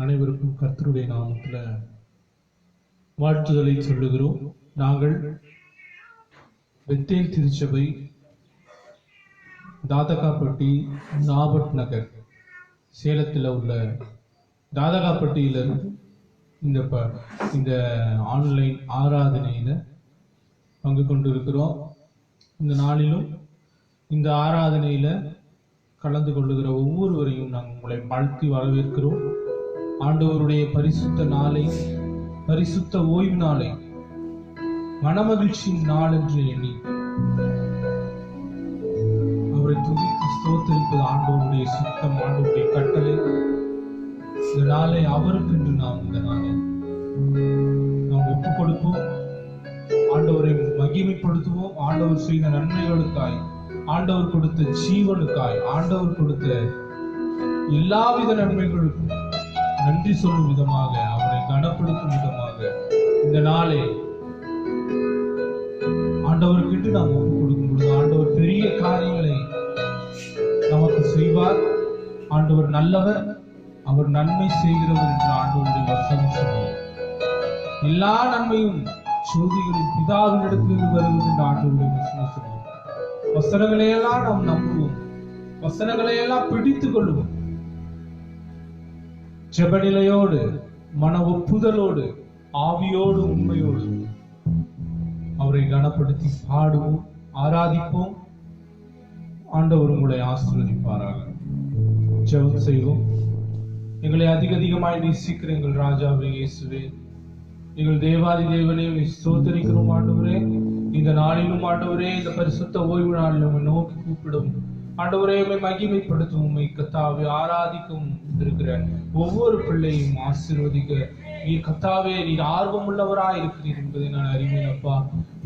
அனைவருக்கும் கர்த்தருடைய நாமத்தில் வாழ்த்துதலை சொல்லுகிறோம். நாங்கள் பெத்தேல் திருச்சபை, தாதகாப்பட்டி, ராபர்ட் நகர், சேலத்தில் உள்ள தாதகாப்பட்டியிலிருந்து இந்த ஆன்லைன் ஆராதனையில் பங்கு கொண்டிருக்கிறோம். இந்த நாளிலும் இந்த ஆராதனையில் கலந்து கொள்ளுகிற ஒவ்வொருவரையும் நாங்கள் உங்களை வாழ்த்தி வரவேற்கிறோம். ஆண்டவருடைய பரிசுத்த நாளை, பரிசுத்த ஓய்வு நாளை மனமகிழ்ச்சியின் நாள் என்று எண்ணி அவரை துதித்து ஸ்தோத்தரிப்பது ஆண்டவருடைய சித்தம், ஆண்டவருடைய கட்டளை. இந்த நாளை அவருக்கு என்று நாம் இந்த நாளை ஒப்புக் கொடுப்போம். ஆண்டவரை மகிமைப்படுத்துவோம். ஆண்டவர் செய்த நன்மைகளுக்காய், ஆண்டவர் கொடுத்த ஜீவனுக்காய், ஆண்டவர் கொடுத்த எல்லாவித நன்மைகளுக்கும் நன்றி சொல்லும் விதமாக, அவரை கனப்படுத்தும் விதமாக இந்த நாளை ஆண்டவருக்கு நாம் ஒப்புக் கொடுக்கும் பொழுது ஆண்டவர் பெரிய காரியங்களை நமக்கு செய்வார். ஆண்டவர் நல்லவர், அவர் நன்மை செய்கிறவர் என்று ஆண்டவருடைய வசனம் சொல்லுவார். எல்லா நன்மையும் சோதிகளின் பிதாவின் இடத்திலிருந்து வருவது என்று ஆண்டவருடைய வசனம் சொல்லுவார். வசனங்களையெல்லாம் நாம் நம்புவோம், வசனங்களையெல்லாம் பிடித்துக் கொள்வோம். ஜெபநிலையோடு, மன ஒப்புதலோடு, ஆவியோடு, உண்மையோடு அவரை கனப்படுத்தி பாடுவோம், ஆராதிப்போம். ஆண்டவர் உங்களை ஆசீர்வதிப்பாராக. ஜெபம் செய்வோம். எங்களை அதிகமாய் நேசிக்கிற எங்கள் ராஜாவே இயேசுவே, எங்கள் தேவாதி தேவனே, ஸ்தோத்திரிக்கிறோம். ஆண்டவரே, இந்த நாளிலும் ஆண்டவரே, இந்த பரிசுத்த ஓய்வு நாளிலும் நோக்கி கூப்பிடும் ஆண்டவரே, மகிமைப்படுத்தும் கத்தாவே, ஆராதிக்கும் இருக்கிற ஒவ்வொரு பிள்ளையும் ஆசீர்வதிக்க நீர் கத்தாவே, நீர் ஆர்வம் உள்ளவராய் இருக்கிறீர் என்பதை நான் அறிவேன் அப்பா.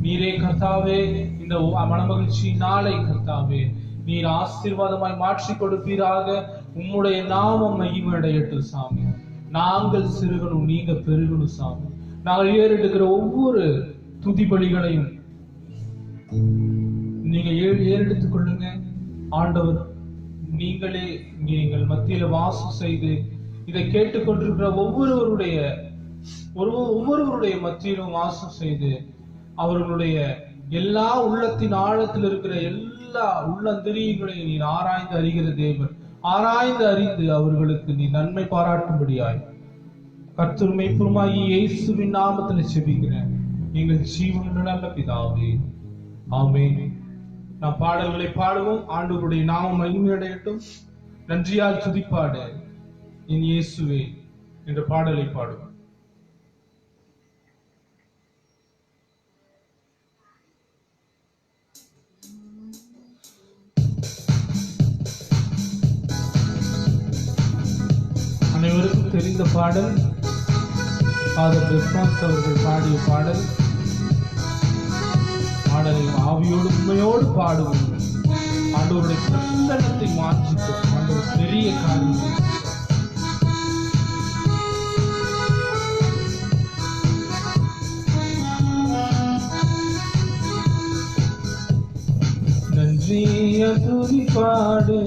நீரே கர்த்தாவே, இந்த மனமகிழ்ச்சி நாளை கர்த்தாவே நீர் ஆசீர்வாதமாய் மாற்றி கொடுப்பீராக. உம்முடைய நாமம் மகிமையடையட்டும் சாமி. நாங்கள் சிறுகணும், நீங்க பெருகணும் சாமி. நாங்கள் ஏறெடுக்கிற ஒவ்வொரு துதிபலிகளையும் நீங்க ஏறெடுத்துக் கொள்ளுங்க ஆண்டவர். நீங்களே எங்கள் மத்தியில வாசம் செய்து இதை கேட்டுக்கொண்டிருக்கிற ஒவ்வொருவருடைய மத்தியிலும் வாசம் செய்து அவர்களுடைய எல்லா உள்ளத்தின் ஆழத்தில் இருக்கிற எல்லா உள்ளந்தரியங்களையும் நீ ஆராய்ந்து அறிகிற தேவன். ஆராய்ந்து அறிந்து அவர்களுக்கு நீ நன்மை பாராட்டும்படியாய் கர்த்தர் மெய்ப்பொருளாகிய இயேசுவின் நாமத்தில் செபிக்கிறேன் எங்கள் ஜீவனுள்ள நல்ல பிதாவே, ஆமென். நாம் பாடல்களை பாடுவோம். ஆண்டவருடைய நாமம் மகிமையடையட்டும். நன்றியால் துதிப்பாடு என் இயேசுவே என்ற பாடலை பாடுவோம். அனைவருக்கும் தெரிந்த பாடல், ஃபாதர் பெஸ்மாஸ் அவர்கள் பாடிய பாடல். பாடலை ஆவியோடு உண்மையோடு பாடுவோம். ஆண்டவருடைய பிரசன்னத்தை மாற்றிக்கும். ஆண்டவர் பெரிய காரியம். நன்றிய துதி பாடு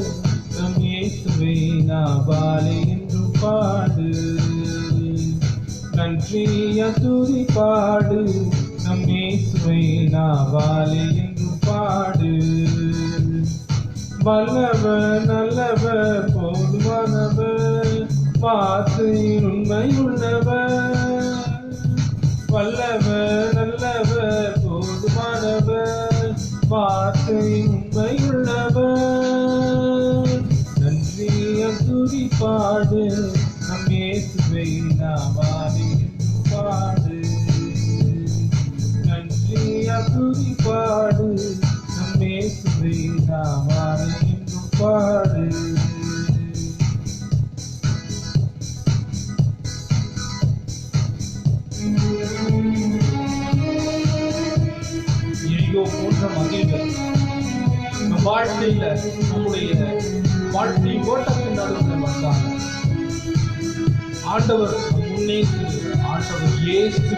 நம் இயேசுவே நாவாலே என்றும் பாடு. நன்றிய துதி பாடு நம் இயேசுவை நாவாலே என்றும் பாடு. வல்லவர் நல்லவர் போதுமானவர், வார்த்தையின் உண்மை உள்ளவர். வல்லவர் நல்லவர் போதுமானவர், வார்த்தையின் உண்மை உள்ளவர். நன்றிய துதி பாடு நம் இயேசுவை நாவாலே என்றும் பாடு. துதி பாடு நம் இயேசுவை நாவாலே என்றும் பாடு. எரியோ போன்ற மகிழ்கள் நம் வாழ்க்கையில, நம்முடைய வாழ்க்கை ஓட்டத்தின் நடுவில் வந்தாங்க. ஆண்டவர் முன்னே ஆண்டவர் இயேசு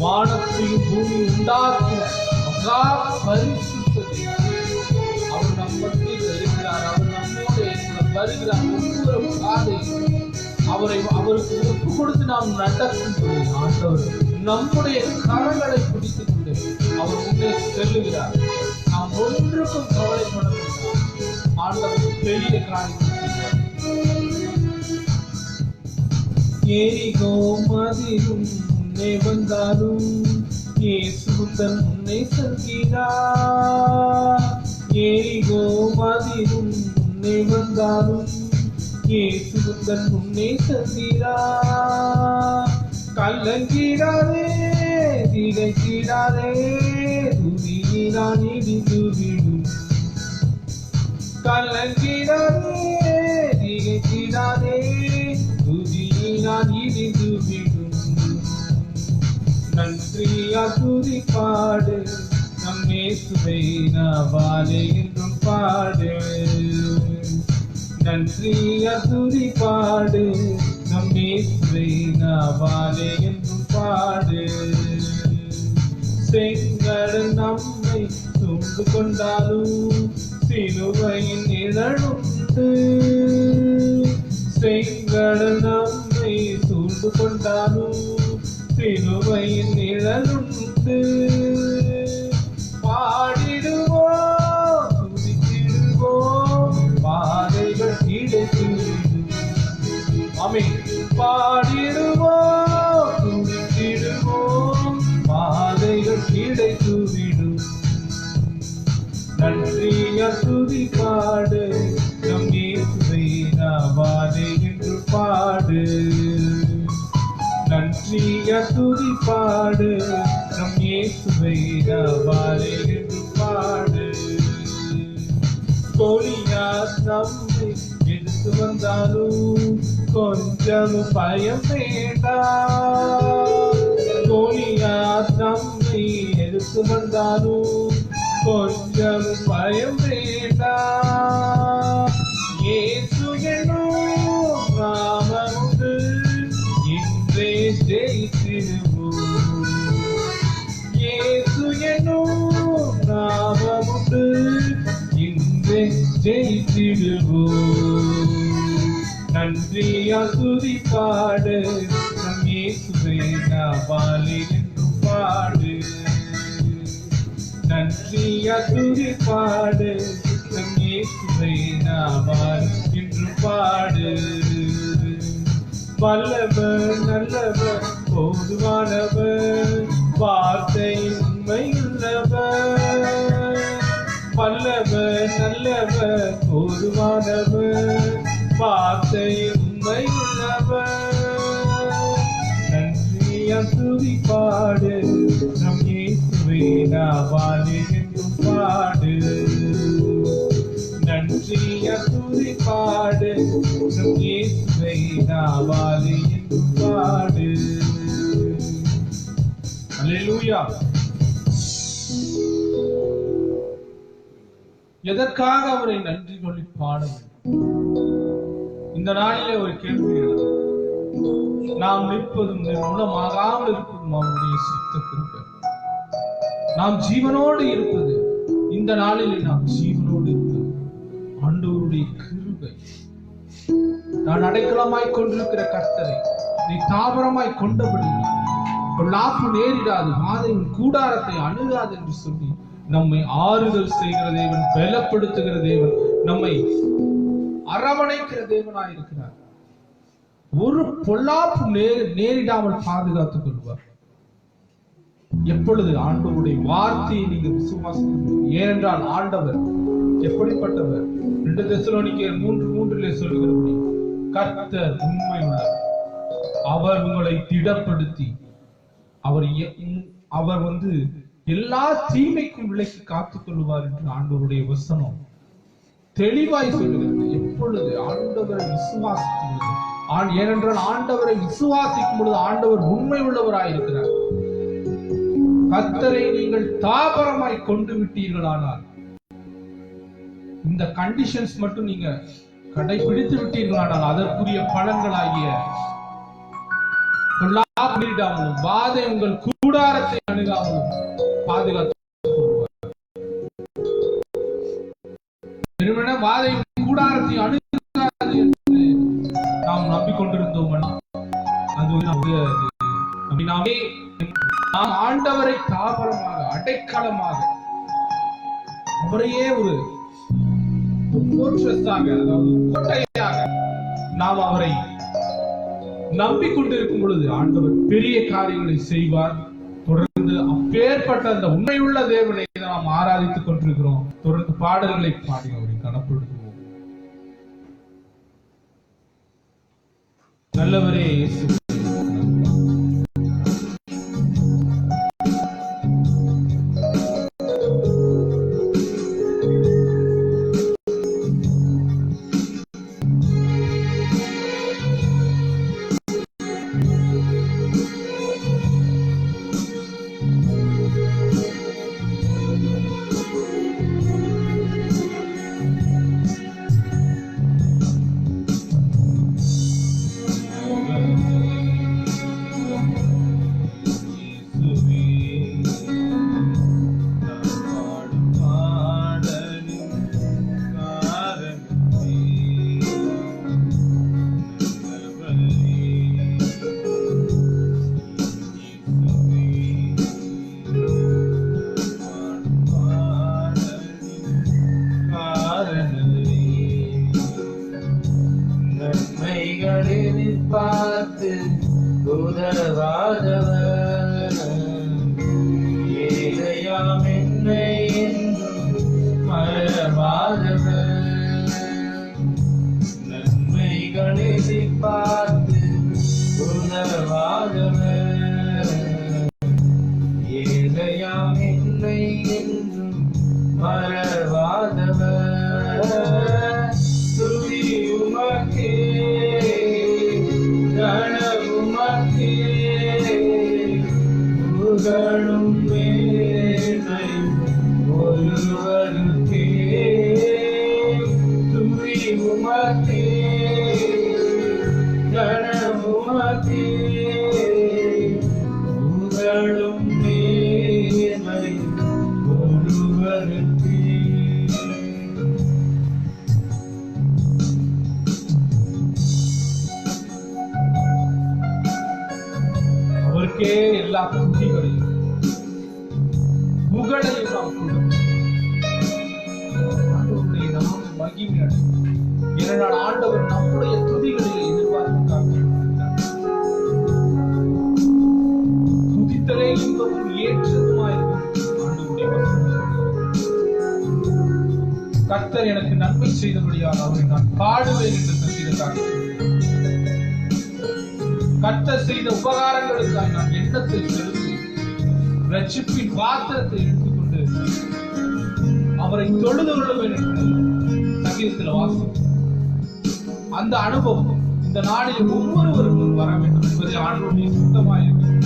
வானத்தையும் பூமி உண்டாக்கின மகா பரிசுத்த அவர் நம் மத்தியில் இருக்கிறார். அவர் நம்மோடு வருகிறார். ஒவ்வொரு பாதையும் அவருக்கு ஒப்பு கொடுத்து நாம் நடக்கும் பொழுது ஆண்டவர் நம்முடைய கரங்களை பிடித்துக் கொண்டு அவர் முன்னே செல்லுகிறார். நாம் ஒன்றுக்கும் கவலைப்பட வேண்டாம். ஆண்டவர் பெரிய காரியம். எரிகோ மதிலும் முன்னே வந்தாலும் இயேசுதன் முன்னே செல்கிறார். எரிகோ மதிலும் முன்னே வந்தாலும் இயேசுதன் முன்னே செல்கிறார். கலங்கிடாதே, திகைத்திடாதே, துதியினால் இடிந்து விடும். கலங்கிடாதே, திகைத்திடாதே, துதியினால் இடிந்து விடும். நன்றியா துதி பாடு, நம் இயேசுவை நாவாலே என்றும் பாடு. நன்றியா துதி பாடு, நம் இயேசுவை நாவாலே என்றும் பாடு. செங்கடல் நம்மை சூழ்ந்து கொண்டாலும் சிலுவையின் நிழலுண்டு. செங்கடல் நம்மை சூழ்ந்து கொண்டாலும் சிலுவையின் நிழலுண்டு. பாடிடுவோம், துதித்திடுவோம், பாதைகள் கிடைத்துவிடும். ஆமென். பாடிடுவோம், துதித்திடுவோம், பாதைகள் கிடைத்துவிடும். நன்றியா துதி பாடு, நம் இயேசுவை நாவாலே என்று பாடு. நன்றியா துதி பாடு, நம் இயேசுவை நாவாலே என்று பாடு. கோலியாத் நம்மை எதிர்த்து வந்தாலும் கொஞ்சமும் பயம் வேண்டாம். கோலியாத் நம்மை எதிர்த்து வந்தாலும் கொஞ்சமும் பயம் வேண்டாம். இயேசு என்னும் நாமமுண்டு, இன்றே ஜெயித்திடுவோம். இயேசு என்னும் நாமமுண்டு, இன்றே ஜெயித்திடுவோம். நன்றியா துதி பாடு, நம் இயேசுவை நாவாலே என்றும் பாடு. நன்றியா துதி பாடு, நம் இயேசுவை நாவால் என்றும் பாடு. வல்லவர் நல்லவர் போதுமானவர், வார்த்தை உண்மையுள்ளவர். வல்லவர் நல்லவர் போதுமானவர், வார்த்தை உண்மையுள்ளவர். நன்றியா துதி பாடு, நம் இயேசுவை நாவாலே என்றும் பாடு. நன்றியா துதி பாடு, நம் இயேசுவை நாவாலே என்றும் பாடு. அல்லேலூயா. எதற்காக அவரை நன்றி சொல்லி பாட வேண்டும்? இந்த நாளிலே ஒரு கேள்வி எழுது. நாம் நிற்பதும் குணமாகாமல் இருப்பதும் அவருடைய சித்த கிருபை. நாம் ஜீவனோடு இருப்பது, இந்த நாளிலே நாம் ஜீவனோடு இருப்பது ஆண்டவருடைய கிருபை. நான் அடைக்கலமாய் கொண்டிருக்கிற கர்த்தரை நீ தாபரமாய் கொண்டபடி பொல்லாப்பு நேரிடாது, வாதையின் கூடாரத்தை அணுகாது என்று சொல்லி நம்மை ஆறுதல் செய்கிற தேவன், பலப்படுத்துகிற தேவன், நம்மை அரவணைக்கிற தேவனாயிருக்கிறார். ஒரு பொல்லாப்பு நேரிடாமல் பாதுகாத்துக் கொள்வார். எப்பொழுது ஆண்டவருடைய வார்த்தையை நீங்கள் விசுவாசிக்கிறீர்கள். ஏனென்றால் ஆண்டவர் எப்படிப்பட்டவர்? 2 தெசலோனிக்கேயர் 3:3 சொல்லுகிறபடி கர்த்தர் உண்மை உள்ளவர். அவர் உங்களை திடப்படுத்தி அவர் எல்லா தீமைக்கும் விலக்கி காத்துக் கொள்வார் என்று ஆண்டவருடைய வசனம் தெளிவாய் சொல்லுகிறது. எப்பொழுது ஆண்டவரை விசுவாசிக்கும் பொழுது, ஏனென்றால் ஆண்டவரை விசுவாசிக்கும் பொழுது ஆண்டவர் உண்மை உள்ளவராயிருக்கிறார். கர்த்தரை நீங்கள் தாபரமாய் கொண்டு விட்டீர்களானால், இந்த கண்டிஷன்ஸ் மட்டும் நீங்க கடைபிடித்து விட்டீர்களானால் அதற்குரிய பலன்களாகிய நேரிடாமலும் வாதை உங்கள் கூடாரத்தை அணுகாமலும் பாதுகாத்து வாதை கூடாரத்தை அணுகாது என்று நாம் நம்பிக்கொண்டிருந்தோம். வந்தோம்னா நாம் ஆண்டவரை தாபரமாக, அடைக்கலமாக, அவரையே ஒரு கோட்டையாக நாம் அவரை நம்பிக்கொண்டிருக்கும் பொழுது ஆண்டவர் பெரிய காரியங்களை செய்வார். தொடர்ந்து அப்பேற்பட்ட அந்த உண்மையுள்ள தேவனை நாம் ஆராதித்துக் கொண்டிருக்கிறோம். தொடர்ந்து பாடல்களை பாடி அவரை கனப்படுத்துவோம். நல்லவரே இயேசு, பார்த்து உதவாதவர் ஏழையாம் என்னை என்றும் மறவாதவர், நன்மைகளை பார்த்து உதவாதவர் ஏழையாம் என்னை என்றும் மறவாதவர். துதி உமக்கே கணவுமக்கே புகழும் மேன்மை ஒருவருக்கே. துதி உமக்கே கணவுமக்கே புகழும் மேன்மை ஒருவருக்கே. அவருக்கே எல்லா துதிகளையும் புகழையும் நாம் கொடுக்கிறோம். ஆண்டவருடைய நாமம் மகிமை அடையும். ஏனென்றால் ஆண்டவர் நம்முடைய துதிகளை எதிர்பார்க்கிறார். துதித்தலே இன்பமும் ஏற்றதுமாயிருக்கும் ஆண்டவருடைய வசனம். கர்த்தர் எனக்கு நன்மை செய்தபடியால் அவரை நான் பாடுவேன் என்று சங்கீதக்காரர் சொல்கிறார். கர்த்தர் செய்த உபகாரங்களுக்காக நான் எண்ணத்தை செலுத்தி ரட்சிப்பின் பாத்திரத்தை எடுத்துக்கொண்டு அவரை தொழுது கொள்ளுவேன் என்று சங்கீதத்தில் வாசிக்கிறோம். அந்த அனுபவம் இந்த நாளில் ஒவ்வொருவருக்கும் வர வேண்டும் என்பதை ஆண்டவருடைய சுத்தமாயிருக்கிறது.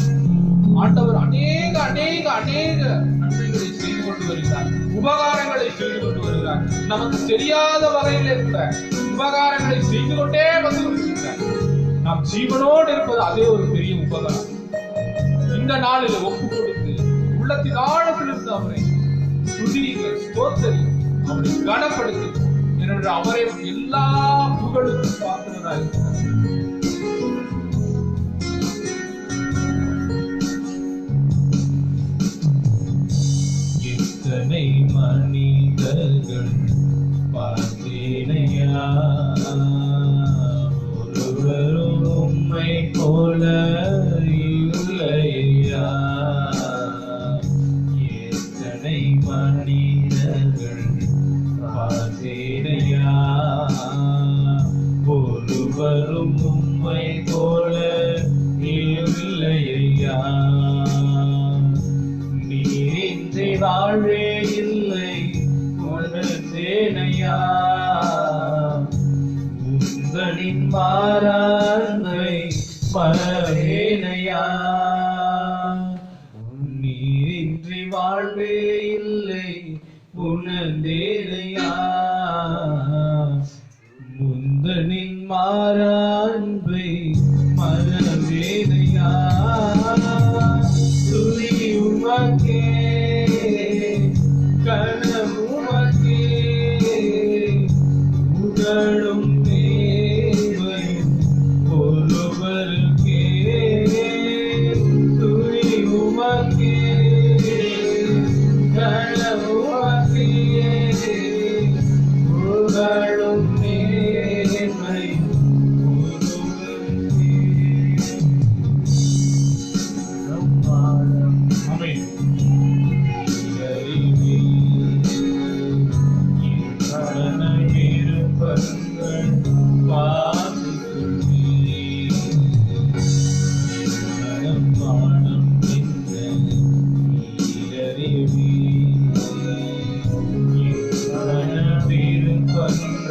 ஆண்டவர் அநேக அநேக அநேக நன்மைகளை செய்து கொண்டு வருகிறார், உபகாரங்களை செய்து கொண்டு வருகிறார். நமக்கு தெரியாத வகையிலே கூட உபகாரங்களை செய்து கொண்டே வந்து கொண்டிருக்கிறார். நாம் ஜீவனோடு இருப்பது அதே ஒரு பெரிய உபகாரம். இந்த நாளில் ஒப்பு கொடுத்து உள்ளத்தின் ஆழத்திலிருந்து அவரை துதியுங்கள், ஸ்தோத்திரியுங்கள், அவரை கனப்படுத்து. ஏனென்று அவரை எல்லா புகழுக்கும் பாத்திரராக இருக்கிறார். எத்தனை மனிதர்கள் பார்த்தேனையா, ஒருவரும் உம்மை போல இல்லையா. எத்தனை மனிதர்கள் பார்த்தேனையா, ஒருவரும் உம்மை போல இல்லையா. நீரின்றி வாழ்வே இல்லை உணர்ந்தேனையா, உங்களின் மாறாண்மை மறவேனையா. நீரின்றி வாழ்வே இல்லை உணர்ந்தேனையா, முந்தனின் மாறாண்மை மறவேனையா. துதி உமக்கே கனவுமக்கே புகழும் மேன்மையும் ஒருவருக்கே.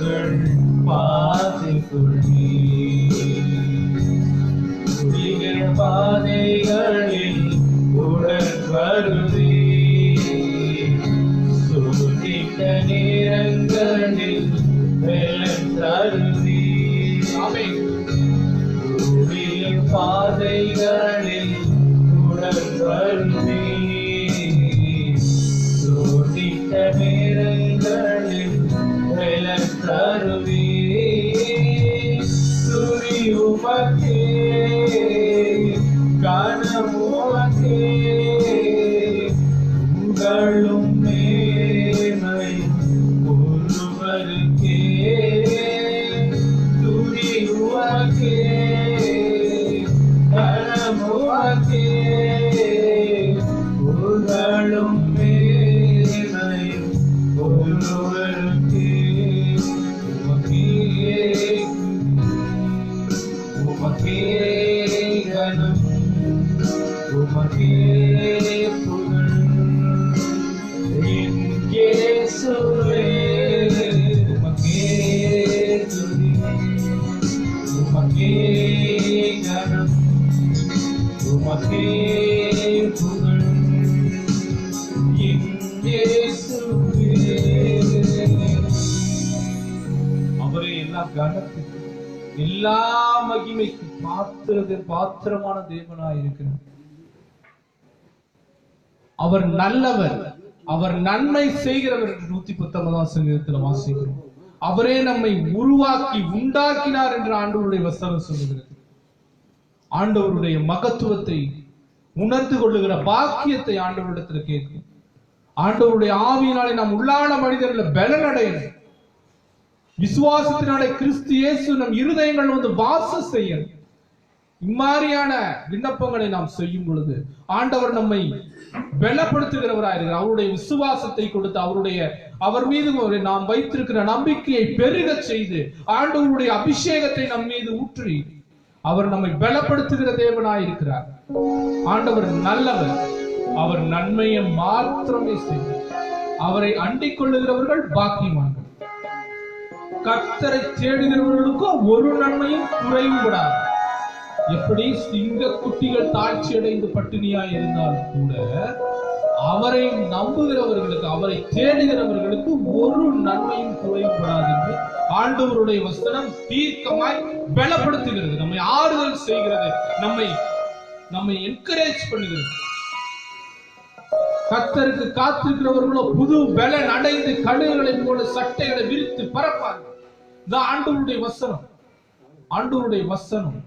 மகள் பாதை கொள்வி பாதைகளில் உடன் வருவே சூட்டிட்ட நேரங்களில் வெள்ளம் தருவே பாதைகளில் உடன் வருவே சூட்டிட்ட நேரங்களில் வெள்ளம் தருவே துதி உமக்கே கனமுமக்கே உங்களும் மேன்மை ஒருவருக்கே துதி உமக்கே கனமுமக்கே உங்களும் மேன்மை ஒருவருக்கே உமக்கே கனம் உமக்கே புகழ் இயேசுவே உமக்கே துதி உமக்கே கனம் உமக்கே புகழ் இயேசுவே. அவரே எல்லா கனத்துக்கும் எல்லா மகிமைக்கு பாத்திரமான தேவனாய் இருக்கிறார். அவர் நல்லவர், அவர் நன்மை செய்கிறவர் என்று 119ஆம் சங்கீதத்தில் வாசிக்கிறோம். அவரே நம்மை உருவாக்கி உண்டாக்கினார் என்று ஆண்டவருடைய வசனம் சொல்லுகிறது. ஆண்டவருடைய மகத்துவத்தை உணர்ந்து கொள்ளுகிற பாக்கியத்தை ஆண்டவரிடத்தில் கேட்கும். ஆண்டவருடைய ஆவியினாலே நாம் உள்ளான மனிதர்கள் பலன் அடையணும். விசுவாசத்தினாலே கிறிஸ்து இயேசு நம் இருதயங்கள் வந்து வாசம் செய்யணும். இம்மாதிரியான விண்ணப்பங்களை நாம் செய்யும் பொழுது ஆண்டவர் நம்மை பலப்படுத்துகிறவராயிருக்கிறார். அவருடைய விசுவாசத்தை கொடுத்து அவர் மீது நாம் வைத்திருக்கிற நம்பிக்கையை பெருக செய்து ஆண்டவருடைய அபிஷேகத்தை நம் மீது ஊற்றி அவர் நம்மை பலப்படுத்துகிற தேவனாயிருக்கிறார். ஆண்டவர் நல்லவர், அவர் நன்மையை மாத்திரமே செய்வார். அவரை அண்டிக் கொள்ளுகிறவர்கள் பாக்கியவான்கள். கர்த்தரை தேடுகிறவர்களுக்கோ ஒரு நன்மையும் குறைவுபடாது. எப்படி சிங்க குட்டிகள் தாழ்ச்சி அடைந்து பட்டினியாய் இருந்தாலும் கூட அவரை நம்புகிறவர்களுக்கு, அவரை தேடுகிறவர்களுக்கு ஒரு நன்மையும் குறைவுபடாது என்று ஆண்டவருடைய வசனம் தீர்க்கமாய் பலப்படுத்துகிறது, நம்மை ஆறுதல் செய்கிறது, நம்மை என்கரேஜ் பண்ணுகிறது. கர்த்தருக்கு காத்திருக்கிறவர்களோ புது பலன் அடைந்து கழுகுகளை போல சட்டைகளை விரித்து பறப்பார்கள். ஆண்டவருடைய வசனம், ஆண்டவருடைய வசனம்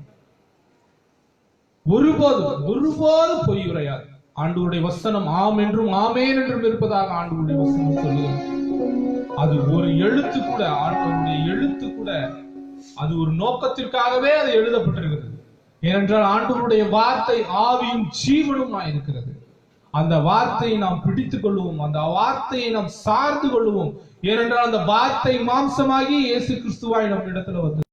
ஒருபோதும் பொய் உரையாது. ஆண்டவருடைய வசனம் ஆம் என்றும் ஆமேன் என்றும் இருப்பதாக ஆண்டவருடைய வசனம் சொல்லுகிறது. அது ஒரு எழுத்து கூட, ஆண்டவருடைய எழுத்து கூட அது ஒரு நோக்கத்திற்காகவே அது எழுதப்பட்டிருக்கிறது. ஏனென்றால் ஆண்டவருடைய வார்த்தை ஆவியும் ஜீவனும் இருக்கிறது. அந்த வார்த்தையை நாம் பிடித்துக் கொள்வோம், அந்த வார்த்தையை நாம் சார்ந்து கொள்வோம். ஏனென்றால் அந்த வார்த்தை மாம்சமாகி இயேசு கிறிஸ்துவாய் நம் இடத்துல வந்தது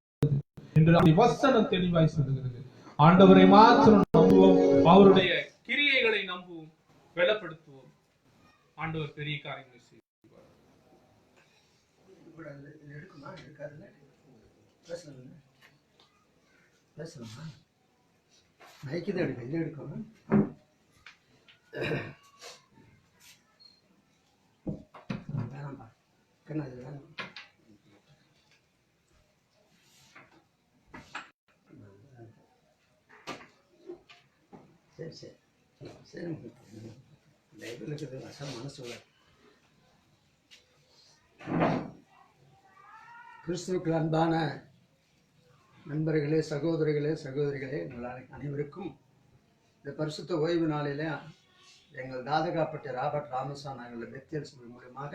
என்று வசனம் தெளிவாய் சொல்லுகிறது. ஆண்டவரை மாத்திரம் நம்புவோம், அவருடைய கிரியைகளை நம்புவோம், பலப்படுத்துவோம். ஆண்டவர் பெரிய காரியங்களை செய்வார். கிறிஸ்துவுக்கு அன்பான நண்பர்களே, சகோதரிகளே, உங்கள் அனைவருக்கும் இந்த பரிசுத்த ஓய்வு நாளிலே எங்கள் தாதகாப்பட்ட ராபர்ட் ராமசாமி நாங்கள் பெத்தியல் சபை மூலமாக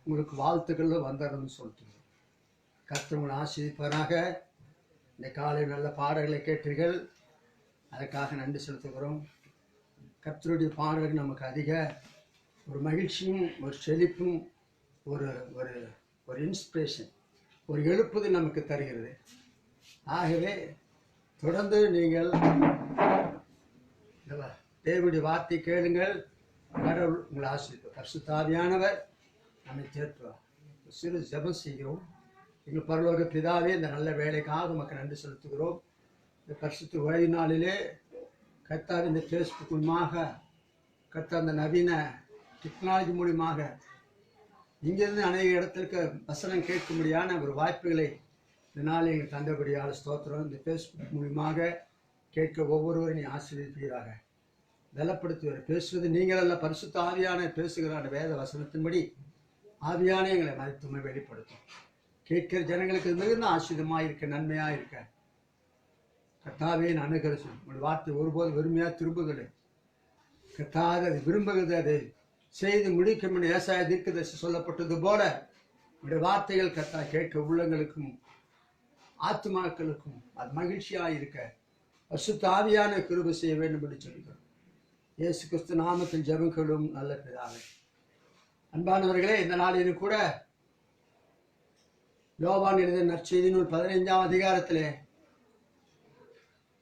உங்களுக்கு வாழ்த்துக்கள் வந்தரணும்னு சொல்லிட்டு கர்த்தர் உங்களை ஆசீர்வதிப்பாராக. இந்த காலை நல்ல பாடல்களை கேட்டீர்கள், அதற்காக நன்றி செலுத்துகிறோம். கர்த்தருடைய பாடல்கள் நமக்கு அதிக ஒரு மகிழ்ச்சியும் ஒரு செழிப்பும் ஒரு ஒரு ஒரு இன்ஸ்பிரேஷன், ஒரு எழுப்புதல் நமக்கு தருகிறது. ஆகவே தொடர்ந்து நீங்கள் தேவனுடைய வார்த்தை கேளுங்கள். கடவுள் உங்களை ஆசீர்வதிப்பார். பரிசுத்த ஆவியானவர் நம்மை தேற்றுவார். சிறு ஜெபம் செய்கிறோம். எங்கள் பரலோக பிதாவே, இந்த நல்ல வேலைக்காக உமக்கு நன்றி செலுத்துகிறோம். இந்த பரிசுத்த ஓய்வு நாளிலே கர்த்தாவே, இந்த ஃபேஸ்புக் மூலமாக கர்த்தா அந்த நவீன டெக்னாலஜி மூலியமாக இங்கிருந்து அநேக இடத்திற்கு வசனம் கேட்கும்படியான ஒரு வாய்ப்புகளை இந்த நாளில் எங்கள் தந்தபடியால் ஸ்தோத்திரம். இந்த ஃபேஸ்புக் மூலியமாக கேட்க ஒவ்வொருவரும் நீ ஆசீர்வதிப்பீராக, பலப்படுத்துவார். பேசுவது நீங்கள் அல்ல, பரிசுத்த ஆவியான பேசுகிறான். வேத வசனத்தின்படி ஆவியான எங்களை மறைத்துமை வெளிப்படுத்தும். கேட்கிற ஜனங்களுக்கு மிகுந்த ஆசீர்வாதமாக இருக்க, நன்மையாக இருக்க கர்த்தாவே அனுகரிச்சு. உங்களுடைய வார்த்தை ஒருபோது வெறுமையாக திரும்புதலை கர்த்தாக அதை விரும்புகிறது, அதை செய்து முடிக்கும் என்று ஏசாயா தீர்க்கதரிசி சொல்லப்பட்டது போல உங்களுடைய வார்த்தைகள் கர்த்தா கேட்க உள்ளங்களுக்கும் ஆத்துமாக்களுக்கும் அது மகிழ்ச்சியாக இருக்க பரிசுத்த ஆவியான கிருபை செய்ய வேண்டும் என்று சொல்கிறோம். இயேசு கிறிஸ்து நாமத்தில் ஜெபங்களும் நல்ல பிதாவே. அன்பானவர்களே, இந்த நாளிலும் கூட யோவான் எழுதிய நற்செய்தி நூல் 15ஆம் அதிகாரத்திலே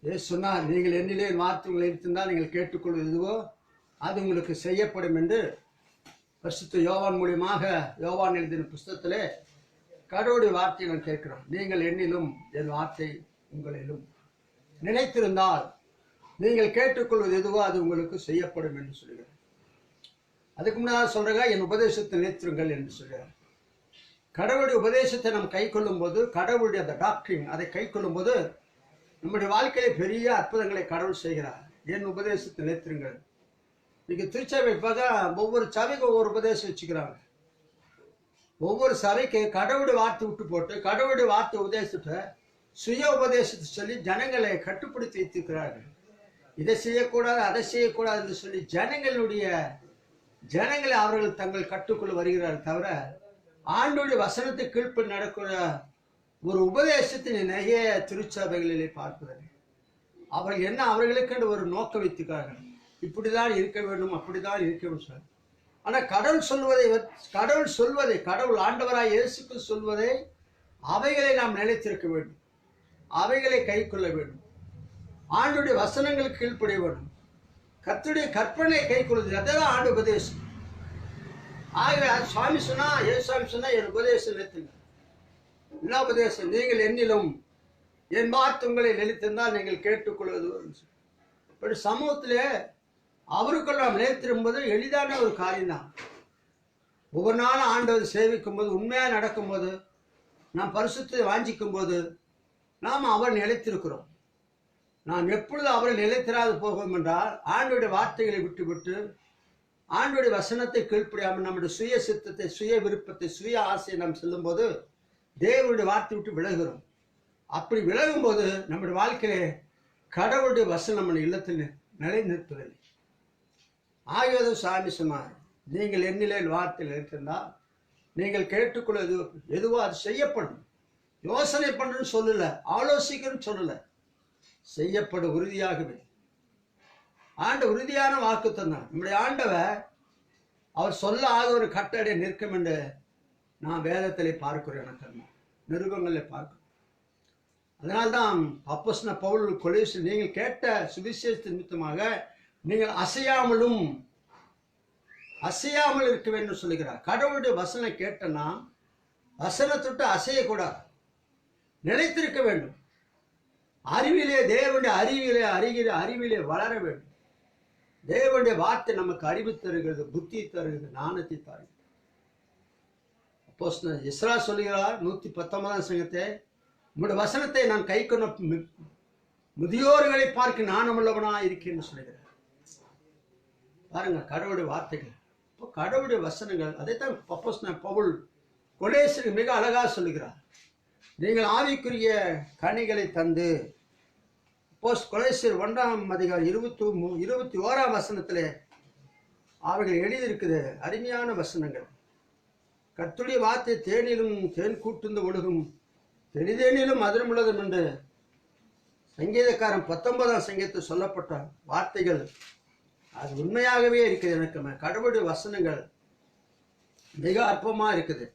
இயேசு சொன்னார், நீங்கள் என்னிலே வார்த்தை உங்களை இருந்தால் நீங்கள் கேட்டுக்கொள்வது எதுவோ அது உங்களுக்கு செய்யப்படும் என்று பரிசுத்த யோவான் மூலியமாக யோவான் எழுதின புஸ்தகத்திலே கடவுளுடைய வார்த்தையை நான் கேட்கிறோம். நீங்கள் என்னிலும் என் வார்த்தை உங்களிலும் நிலைத்திருந்தால் நீங்கள் கேட்டுக்கொள்வது எதுவோ அது உங்களுக்கு செய்யப்படும் என்று சொல்கிறார். அதுக்கு முன்னாடி சொல்றாங்க, என் உபதேசத்தை நிலைத்திருங்கள் என்று சொல்கிறார். கடவுளுடைய உபதேசத்தை நாம் கை கொள்ளும் போது, கடவுளுடைய அந்த டாக்டரின் அதை கை கொள்ளும் போது நம்முடைய வாழ்க்கையில பெரிய அற்புதங்களை கடவுள் செய்கிறார். என் உபதேசத்தை நிலைத்திருங்கள். இன்னைக்கு திருச்சபை பார்த்தா ஒவ்வொரு சபைக்கும் ஒவ்வொரு உபதேசம் வச்சுக்கிறாங்க. ஒவ்வொரு சபைக்கு கடவுளுடைய வார்த்தை விட்டு போட்டு கடவுளுடைய வார்த்தை உபதேசத்தை சுய உபதேசத்தை சொல்லி ஜனங்களை கட்டுப்படுத்தி வைத்திருக்கிறார்கள். இதை செய்யக்கூடாது அதை செய்யக்கூடாது என்று சொல்லி ஜனங்களை அவர்கள் தங்கள் கட்டுக்குள் வருகிறார்கள். தவிர ஆண்டோடைய வசனத்தை கீழ்ப்படி நடக்கிற ஒரு உபதேசத்தை நிறைய திருச்சபைகளிலே பார்ப்பதில்லை. அவர்கள் என்ன அவர்களுக்கு ஒரு நோக்கம் வைத்துக்கிறார்கள், இப்படிதான் இருக்க வேண்டும் அப்படிதான் இருக்க வேண்டும் சார். ஆனால் கடவுள் சொல்வதை கடவுள் ஆண்டவராய் இயேசுக்கு சொல்வதை அவைகளை நாம் நிலைத்திருக்க வேண்டும், அவைகளை கை கொள்ள வேண்டும், ஆண்டுடைய வசனங்களுக்கு கீழ்ப்படிய வேண்டும், கர்த்தருடைய கற்பனை கை கொள்வது அதான் ஆண்டு உபதேசம். ஆகவே சுவாமி சொன்னா, ஏசாமி சொன்னா, என் உபதேசம் நிலைத்துங்க. என்ன உபதேசம்? நீங்கள் என்னிலும் என் வார்த்தை உங்களை நிலைத்திருந்தால் நீங்கள் கேட்டுக்கொள்வது. இப்படி சமூகத்திலே அவருக்குள் நாம் நிலைத்திருப்பது எளிதான ஒரு காரியம்தான். ஒவ்வொரு நாளும் ஆண்டவர் சேவிக்கும் போது, உண்மையாக நடக்கும்போது, நாம் பரிசுத்தை வாஞ்சிக்கும் போது நாம் அவர் நிலைத்திருக்கிறோம். நாம் எப்பொழுது அவரை நிலைத்திராது போகும் என்றால் ஆண்டோடைய வார்த்தைகளை விட்டுவிட்டு ஆண்டோடைய வசனத்தை கீழ்ப்படியாமல் நம்முடைய சுய சித்தத்தை, சுய விருப்பத்தை, சுய ஆசையை நாம் செல்லும் போது தேவனுடைய வார்த்தை விட்டு விலகுகிறோம். அப்படி விலகும் போது நம்முடைய வாழ்க்கையிலே கடவுளுடைய வசனம் நம்ம இல்லத்தில் நிலை நிற்பதில்லை. ஆகியது சாமி சொன்னார், நீங்கள் என்னிலே வார்த்தையில் இருக்கின்றால் நீங்கள் கேட்டுக்கொள்வது எதுவோ அது செய்யப்படும். யோசனை பண்ணுன்னு சொல்லல, ஆலோசிக்கணும்னு சொல்லல, செய்யப்படும் உறுதியாகவே. ஆண்ட உறுதியான வாக்கு தந்தார். நம்முடைய ஆண்டவர் அவர் சொல்ல ஆக ஒரு கட்டளை நிற்கும் என்று நான் வேதத்திலே பார்க்கிறேன், எனக்கு நிருபங்களில் பார்க்கிறேன். அதனால்தான் அப்போஸ்தலனாகிய பவுல் கொலோசியர், நீங்கள் கேட்ட சுவிசேஷத்தின் நிமித்தமாக நீங்கள் அசையாமல் இருக்க வேண்டும் சொல்லுகிறார். கடவுளுடைய வசனம் கேட்டனா வசனத்தொட்டு அசையக்கூடாது, நிலைத்திருக்க வேண்டும். அறிவிலே தேவனுடைய அறிவிலே வளர வேண்டும். தேவனுடைய வார்த்தை நமக்கு அறிவு தருகிறது, புத்தி தருகிறது, ஞானத்தை தருகிறது. அப்போஸ்தலன் எஸ்றா சொல்லுகிறார் 119ஆம் சங்கத்தை, உங்களுடைய வசனத்தை நான் கை கொண்ட முதியோர்களை பார்க்க ஞானமுள்ளவனாக இருக்கேன்னு சொல்லுகிறார். பாருங்க, கடவுளுடைய வார்த்தைகள், இப்போ கடவுளுடைய வசனங்கள். அதைத்தான் அப்போஸ்தலன் பவுல் கொலோசியருக்கு மிக அழகாக சொல்லுகிறார். நீங்கள் ஆவிக்குரிய கனிகளை தந்து, கொலோசியர் 1ஆம் அதிகாரம் 21ஆம் வசனத்திலே அவைகள் எழுதியிருக்குது. அருமையான வசனங்கள். கர்த்தருடைய வார்த்தை தேனிலும் தேன் கூட்டுந்து ஒழுகும், தெளிதேனிலும் மதுரமுள்ளதும் என்று சங்கீதக்காரன் 19ஆம் சங்கீதத்தில் சொல்லப்பட்ட வார்த்தைகள் அது உண்மையாகவே இருக்குது. எனக்கு கடவுளுடைய வசனங்கள் மிக அற்பமாக இருக்குது.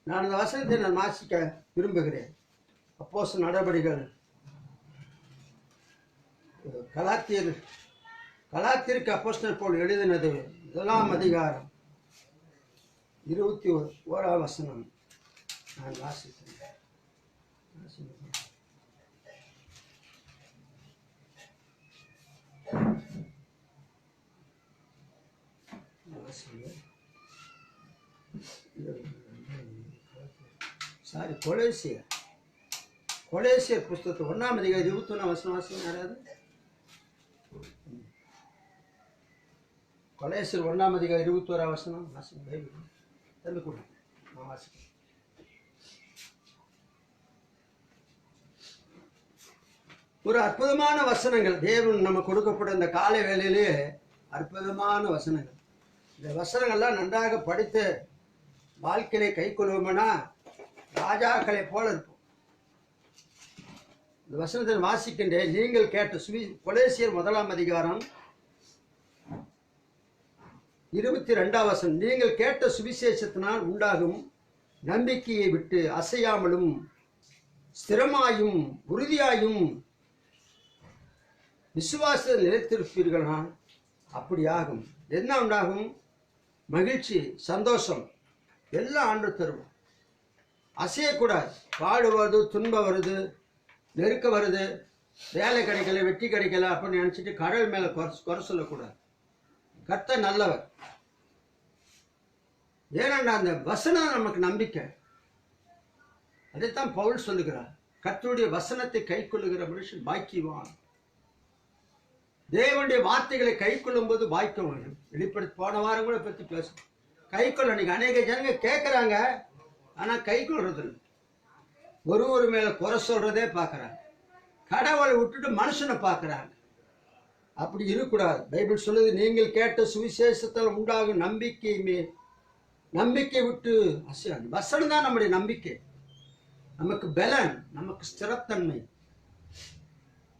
நான் அந்த வசனத்தை நான் வாசிக்க விரும்புகிறேன். அப்போஸ்தலர் நடபடிகள் கலாத்தியருக்கு அப்போஸ்தலர் பவுல் எழுதினது 1ஆம் அதிகாரம் 21ஆம் வசனம் நான் வாசிக்கிறேன். சாரி, கொலேசியர் புஸ்தகத்தை 1ஆம் அதிகாரம் 21ஆம் வசனம் வாசிங்க யாராவது. கொலேசியர் 1ஆம் அதிகாரம் 21ஆம் வசனம் வாசிங்க. தம்பி கூட நான் வாசிக்கிறேன். ஒரு அற்புதமான வசனங்கள் தேவன் நம்ம கொடுக்கப்பட்ட இந்த காலை வேளையிலே அற்புதமான வசனங்கள். இந்த வசனங்கள்லாம் நன்றாக படித்து வாழ்க்கையை கை கொள்வோம்னா ராஜாக்களை போல இருப்போம். இந்த வசனத்தை வாசிக்கின்றேன். நீங்கள் கேட்ட கொலேசியர் 1ஆம் அதிகாரம் 22ஆம் வசனம். நீங்கள் கேட்ட சுவிசேஷத்தினால் உண்டாகும் நம்பிக்கையை விட்டு அசையாமலும் ஸ்திரமாயும் உறுதியாயும் விசுவாசத்தில் நிலைத்திருப்பீர்களால் அப்படியாகும். என்ன உண்டாகும்? மகிழ்ச்சி, சந்தோஷம் எல்லாம் ஆண்டு தருவோம். அசையக்கூடாது. பாடுவது, துன்பம் வருது, நெருக்க வருது, வேலை கிடைக்கல, வெற்றி கிடைக்கல அப்படின்னு நினைச்சிட்டு கடவுள் மேல குறை சொல்லக்கூடாது. கர்த்தர் நல்லவர். ஏன்னா அந்த வசனம் நமக்கு நம்பிக்கை. அதைத்தான் பவுல் சொல்லுகிறார். கர்த்தருடைய வசனத்தை கை கொள்ளுகிற மனுஷன் பாக்கியவான். தேவனுடைய வார்த்தைகளை கை கொள்ளும் போது பாக்கியம் வரும். வெளிப்படுத்தி போன வாரம் கூட பத்தி பேசும். கை கொள்ள நீங்க அநேக ஜனங்க கேட்கறாங்க, ஆனா கை கொள்றது இல்லை. ஒரு மேல குறை சொல்றதே பார்க்கறாங்க. கடவுளை விட்டுட்டு மனுஷனை பார்க்கறாங்க. அப்படி இருக்கக்கூடாது. பைபிள் சொல்லுது, நீங்கள் கேட்ட சுவிசேஷத்தால் உண்டாகும் நம்பிக்கை விட்டு அசையாது. வசனம் தான் நம்முடைய நம்பிக்கை. நமக்கு பலன், நமக்கு ஸ்திரத்தன்மை.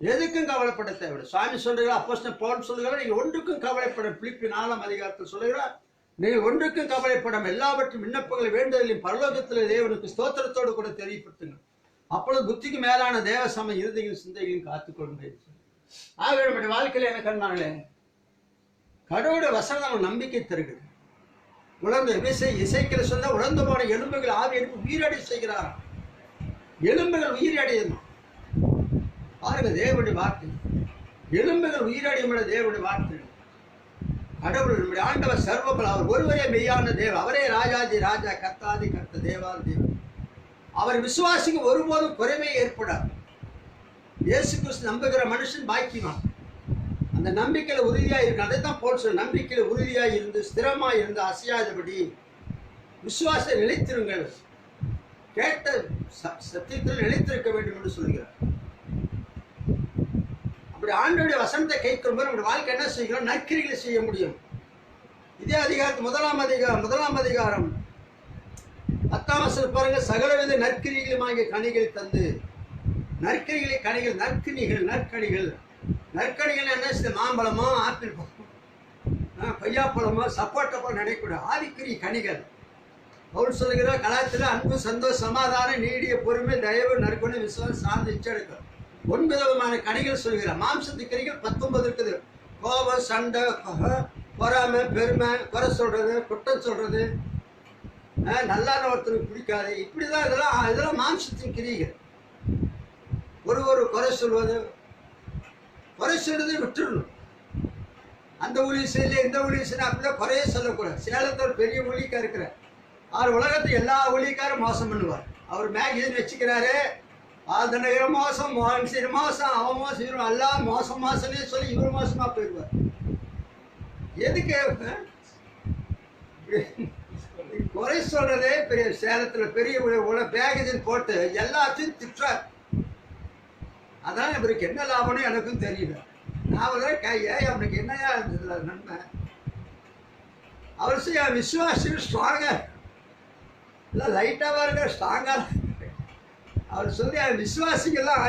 எதுக்கும் கவலைப்பட தேவை. சுவாமி சொல்றார், அப்போஸ்தலன் பவுல் சொல்லுகிறார், நீங்கள் ஒன்றுக்கும் கவலைப்பட. பிலிப்பியர் 4ஆம் அதிகாரத்தில் சொல்லுகிறார், நீங்கள் ஒன்றுக்கும் கவலைப்படாம எல்லாவற்றும் விண்ணப்பங்களை வேண்டுதலையும் பரலோகத்தில் தேவனுக்கு ஸ்தோத்திரத்தோடு கூட தெரியப்படுத்துங்க. அப்பொழுது புத்திக்கு மேலான தேவ சம இருதயங்களும் சிந்தைகளையும் காத்துக்கொள்ளுங்க. ஆக நம்முடைய வாழ்க்கையில் என்ன கண்டாங்களே, கடவுளுடைய வசனம் நம்பிக்கை தருகிறது. உலர்ந்த இசைக்கிற சொன்ன உலர்ந்து போன எலும்புகள் ஆவி எடுப்பு உயிரடை செய்கிறாராம். எலும்புகள் உயிரடையுமா பாருங்க, தேவனுடைய வார்த்தை. எலும்புகள் உயிரடையும் தேவனுடைய வார்த்தை. கடவுள் நம்முடைய ஆண்டவர் சர்வபல. அவர் ஒருவரே மெய்யான தேவன். அவரே ராஜாதி ராஜா, கர்த்தாதி கர்த்த, தேவாதி தேவன். அவர் விசுவாசிக்கு ஒருபோதும் குறைவே ஏற்படாது. இயேசு கிறிஸ்து நம்புகிற மனுஷன் பாக்கியவான். அந்த நம்பிக்கையில உறுதியா இருக்கு. அதைத்தான் போல் சொல்ல, நம்பிக்கையில உறுதியா இருந்து ஸ்திரமா இருந்து அசையாதபடி விசுவாசம் நிலைத்திருங்கள். கேட்ட சத்தியத்தில் நிலைத்திருக்க வேண்டும் என்று சொல்கிறார். அப்படி ஆண்டவருடைய வசனத்தை கேட்கும் போது நம்முடைய வாழ்க்கை என்ன செய்கிறோம்? நற்கிரிகளை செய்ய முடியும். இதே அதிகாரத்து 1ஆம் அதிகாரம் 10ஆம் வசனம் பாருங்க. சகலவித நற்கிரிகளுமாகிய கனிகளை தந்து, நற்கனிகளை கனிகள், நற்கனிகள் என்ன? மாம்பழமோ, ஆப்பிள் பழமோ, கொய்யாப்பழமோ, சப்போட்டா பழம் நினைக்கூடாது. ஆவிக்குரிய கனிகள். பவுல் சொல்லுகிற கலாச்சார அன்பு, சந்தோஷம், சமாதானம், நீடிய பொறுமை, தயவு, நற்குணம், விசுவாசம், சார்ந்த இச்செடுக்கும் 9 விதமான கனிகள் சொல்கிறார். மாம்சத்து கனிகள் 19 இருக்குது. கோபம், சண்டை, பொறாமை, பெருமை, குறை சொல்றது, குற்றம் சொல்றது, நல்லான ஒருத்தனுக்கு பிடிக்காது, இப்படிதான் இதெல்லாம் மாம்சத்தின் கிரிகள். ஒரு குறை சொல்வது விட்டுடணும். அந்த ஊழிய செய்யல, இந்த ஊழிய செய்ய அப்படிதான் குறையே சொல்லக்கூடாது. சேலத்தில் பெரிய ஊழியக்கார் இருக்கிறார். அவர் உலகத்துக்கு எல்லா ஊழியக்காரும் மோசம் பண்ணுவார். அவர் மேகசின் வச்சுக்கிறாரு, ஆழ்தனகிற மோசம், மோகன் செய்கிற மோசம், அவன் மோசம், இவரும் எல்லாம் மோசம்னே சொல்லி இவர் மோசமா போயிடுவார். எதுக்கு குறை சொல்றதே பெரிய சேலத்தில் பெரிய மேகசின் போட்டு எல்லாத்தையும் திட்டுறார். அதான் இவருக்கு என்ன லாபம்னு எனக்கும் தெரியல. நான் அவனுக்கு என்னையா இருந்ததுல நன்மை? அவர் செய்ய விசுவாசிகள் ஸ்ட்ராங்கா இல்லை, லைட்டாக இருக்க ஸ்ட்ராங்கா. அவர் சொல்லி விசுவாசிகள்லாம்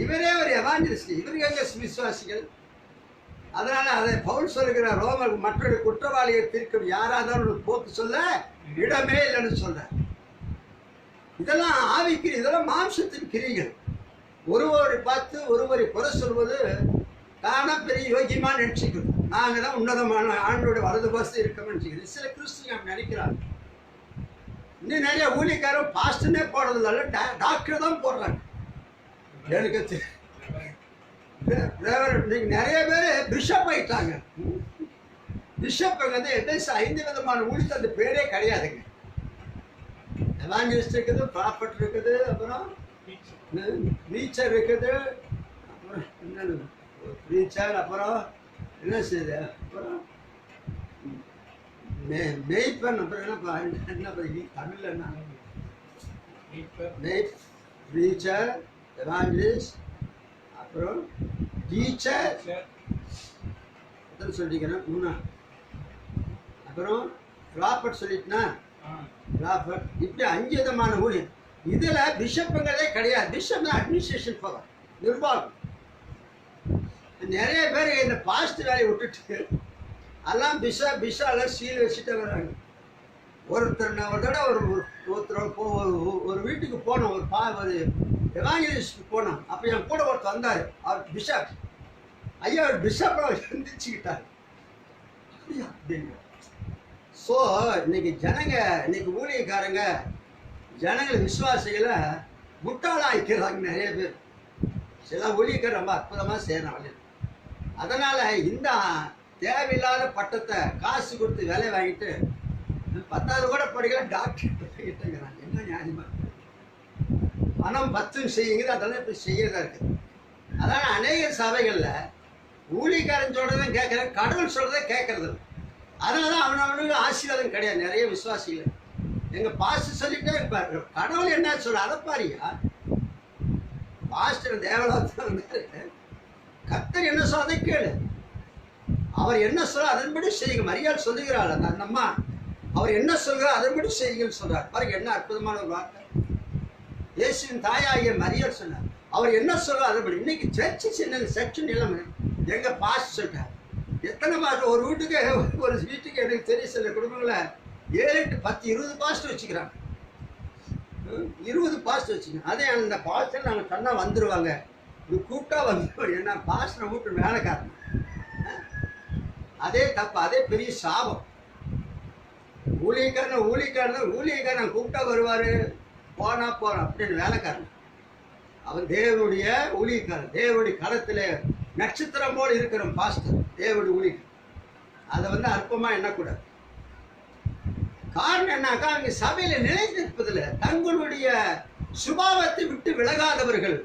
இவரே ஒரு எவாஞ்சலிஸ்ட், இவருக்கு எங்க விசுவாசிகள்? அதனால அதை பவுல் சொல்லுகிற ரோமர் மற்றொரு குற்றவாளியை தீர்க்கும் யாராதான் ஒரு போக்கு சொல்ல இடமே இல்லைன்னு சொல்ற. இதெல்லாம் ஆவிக்கிரி, இதெல்லாம் மாம்சத்தின் கிரிகள். ஒருவரை பார்த்து ஒருவரை குறை சொல்வது தானா பெரிய யோகியமான நினைச்சுக்கிறோம். நாங்க தான் உன்னதமான ஆண்டோட வலது பாசம் இருக்கோம்னு நினைச்சுக்கிறோம். சில கிறிஸ்துவ நினைக்கிறாங்க. இன்னும் நிறைய ஊழியக்காரர் பாஸ்டர்னே போடுறதில்ல, டாக்டர் தான் போடுறாங்க. எனக்கு நிறைய பேர் பிஷப் ஆயிட்டாங்க. பிஷப் வந்து 5 விதமான ஊழியத்தை அந்த பேரே கிடையாதுங்க. எவாஞ்சலிஸ்ட் இருக்குது, ப்ராஃபட் இருக்குது, அப்புறம் ப்ரீச்சர் இருக்குது, அப்புறம் என்னது ப்ரீச்சர், அப்புறம் என்ன செய்யுது, அப்புறம் மெய்ப்பன், அப்புறம் என்ன தமிழ்ல என்ன ப்ரீச்சர், எவாஞ்சலிஸ்ட், அப்புறம் டீச்சர் சொல்லிக்கிறேன் 3, அப்புறம் ப்ராஃபட் சொல்லிட்டுனா ப்ராஃபட். இப்படி 5 விதமான ஊழியம். இதுல பிஷப்புங்களே கிடையாது. பிஷப் அட்மினிஸ்ட்ரேஷன் பவர், நிர்வாகம். நிறைய பேர் இந்த பாஸ்ட் வேலையை விட்டுட்டு எல்லாம் பிஷாலாம் சீல் வச்சுட்டு வர்றாங்க. ஒருத்தர் ஒரு வீட்டுக்கு போனோம், ஒரு எவாஞ்சலிஸ்ட் போனோம். அப்போ என் கூட ஒருத்தர் வந்தார், அவர் பிஷப். ஐயா அவர் பிஷப்பை சந்திச்சுக்கிட்டார் அப்படின்னு. ஸோ இன்னைக்கு இன்னைக்கு ஊழியக்காரங்க ஜனங்களை விசுவாசிகளை முட்டாளாக்கிறாங்க நிறைய பேர். சில ஊழியக்காரர் ரொம்ப அற்புதமாக செய்யறாங்க. அதனால இந்த தேவையில்லாத பட்டத்தை காசு கொடுத்து வேலை வாங்கிட்டு 10வது கூட படிக்கல, டாக்டர் கிட்டங்கிறாங்க. என்ன நியாயமா? பணம் 10 செய்யுங்க, அதெல்லாம் இப்போ செய்யறதா இருக்குது. அதனால அநேக சபைகளில் ஊழியக்காரன் சொல்றதும் கேட்கறேன், கடவுள் சொல்றதை கேட்கறது. அதனாலதான் அவனுக்கு ஆசீர்வாதம் கிடையாது. நிறைய விசுவாசிகள் எங்க பாஸ்டர் சொல்லிட்டே இருப்பாரு, கடவுள் என்ன சொல்ற அதை பாரியா. பாஸ்டர் தேவலோகத்தில் கர்த்தர் என்ன சொல்ற அதை கேளு, அவர் என்ன சொல்ற அதன்படி செய்யுங்க. மரியாள் சொல்லுகிறாள் அந்த அம்மா, அவர் என்ன சொல்கிறார் அதன்படி செய்யுங்கன்னு சொல்றார். பாருங்க என்ன அற்புதமான ஒரு வார்த்தை. இயேசுவின் தாயாகிய மரியாள் சொன்னார், அவர் என்ன சொல்ற அதன்படி. இன்னைக்கு சர்ச்சு நிலைமை எங்க பாஸ்டர் சொல்றார். எத்தனை மாதம் ஒரு வீட்டுக்கு எனக்கு தெரிய சில குடும்பங்களை 7, 8, 10, 20 பாஸ்டர் வச்சுக்கிறாங்க. 20 பாஸ்டர் வச்சுக்கிறேன். அதே அந்த பாஸ்டர் நாங்கள் சொன்னால் வந்துடுவாங்க, கூப்பிட்டா வந்துடுவாங்க. ஏன்னா பாஸ்டரை வீட்டு வேலைக்காரன். அதே தப்பு, அதே பெரிய சாபம். ஊழியக்காரன் கூப்பிட்டா வருவார், போனா போறான் அப்படின்னு வேலைக்காரன். அவன் தேவனுடைய ஊழியக்காரன், தேவனுடைய களத்தில் நட்சத்திரம் போல இருக்கிற பாஸ்டர், தேவனுடைய ஊழியர். அதை அற்பமா எண்ணக்கூடாது. காரணம் என்னாக்கா, அவங்க சபையில நிலைத்திருப்பதில்லை, தங்களுடைய சுபாவத்தை விட்டு விலகாதவர்கள்.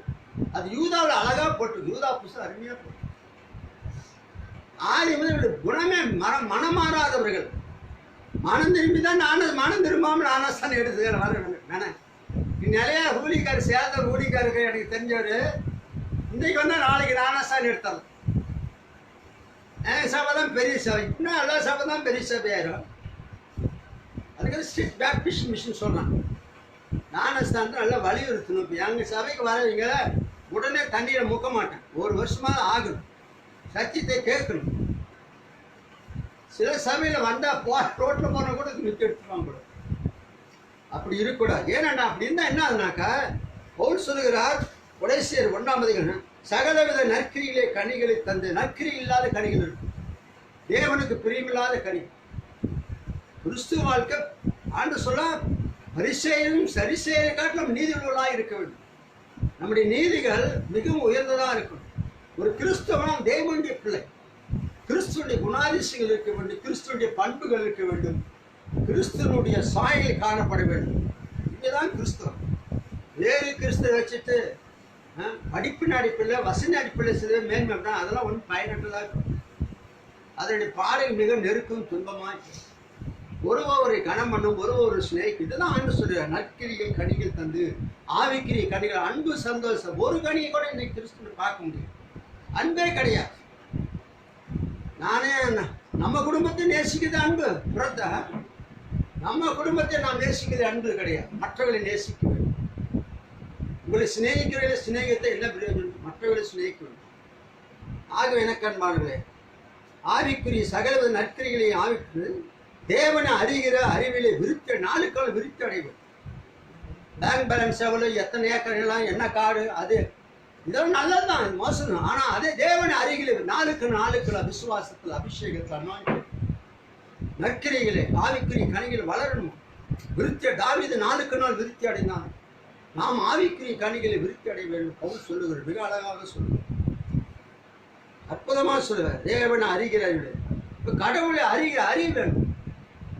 அது யூதாவில் அழகா போட்டு, யூதா புஸ்தகம் அருமையா போட்டு. ஆதி முதல் குணமே மனமாறாதவர்கள். மனம் திரும்பிதான் மனம் திரும்பாமல் ஆனாஸ்தான் எடுத்துக்கிறேன் வர. நிறைய ஊழிக்காரர் சேர்ந்த ஊழிக்காருக்கு எனக்கு தெரிஞ்சவர் இன்னைக்கு நாளைக்கு நானாஸ்தான் எடுத்தாலும் சபை தான் பெரிய சபை. இன்னும் எல்லா சபை தான் பெரிய சபையாயிரும். அதுக்கு ஸ்ட்ரிக்ட் பேப்டிஸ்ட் மிஷன் சொல்றான். ஞானஸ்தானத்தை நல்லா வலியுறுத்தணும். இப்போ எங்கள் சபைக்கு வரவங்க உடனே தண்ணியில் முக்க மாட்டேன், 1 வருஷமாக ஆகணும், சத்தியத்தை கேட்கணும். சில சபையில் வந்தால் ரோட்டில் போன கூட நிற்க எடுத்துவாங்க கூட. அப்படி இருக்கக்கூடாது. ஏன்னாண்டா அப்படி இருந்தால் என்ன ஆகுனாக்கா, பவுல் சொல்லுகிறார் உடைசியர் 1ஆம் அதிகாரம், சகலவித நற்கிரிகளே கனிகளை தந்து. நற்கிரி இல்லாத கனிகள் இருக்கும், தேவனுக்கு பிரியமில்லாத கனி. கிறிஸ்துவ வாழ்க்கை ஆண்டு சொல்ல பரிசேயனும் சரிசேயை காட்டிலும் நீதி உள்ளவர்களாக இருக்க வேண்டும். நம்முடைய நீதிகள் மிகவும் உயர்ந்ததாக இருக்கணும். ஒரு கிறிஸ்தவன் தேவனுடைய பிள்ளை, கிறிஸ்துவனுடைய குணாதிசயங்கள் இருக்க வேண்டும், கிறிஸ்துவனுடைய பண்புகள் இருக்க வேண்டும், கிறிஸ்துவனுடைய சாயல் காணப்பட வேண்டும். இதுதான் கிறிஸ்தவம். வேறு கிறிஸ்துவ வச்சுட்டு படிப்பின் அடிப்பில் வசன அடிப்பில் சில மேன்மை தான், அதெல்லாம் ஒன்றும் பயனற்றதாக இருக்கும். அதனுடைய பாடல் மிக நெருக்கும் துன்பமாக இருக்கும். ஒருவரை கனம் பண்ணும், ஒரு ஸ்நேக். இதுதான் ஆண்டு சொல்றார், நற்கிரிகள் கனிகள் தந்து. ஆவிக்கிரிய கனிகள், அன்பு, சந்தோஷம். ஒரு கனியை கூட இன்னைக்கு கிறிஸ்துவ பார்க்க முடியும். அன்பே கிடையாது. நானே நம்ம குடும்பத்தை நேசிக்கிறது அன்பு, புறத்த நம்ம குடும்பத்தை நாம் நேசிக்கிறது அன்பு கிடையாது. மற்றவர்களை நேசிக்க வேண்டும். உங்களை சிநேகிக்கிற சிநேகத்தை என்ன பிரயோஜனம்? மற்றவர்களை சிநேகிக்க வேண்டும். ஆகவே எனக்கு அன்பானவர்களே, ஆவிக்குரிய சகலவித நற்கிரிகளை ஆவிக்கு தேவனை அறிகிற அறிவிலை விருத்தி, நாளுக்கால் விருத்தி அடைவது. பேங்க் பேலன்ஸ் எவ்வளோ, எத்தனை ஏக்கர்லாம், என்ன காடு, அது இதெல்லாம் நல்லதுதான், மோசம். ஆனா அதே தேவனை அறிகிற நாளுக்கு விசுவாசத்தில், அபிஷேகத்தில், நற்கிரிகளை ஆவிக்குரிய கனிகள் வளரணும். தாவீது நாளுக்கு நாள் விருத்தி அடைந்தான். நாம் ஆவிக்குரிய கனிகளை விருத்தி அடைய வேண்டும். பவுல் சொல்லுகிறார், மிக அழகாக சொல்லுவார், அற்புதமாக சொல்லுவார். தேவனை அறிகிற அறிவு, இப்ப கடவுளை அறிகிற அறிவு வேணும்,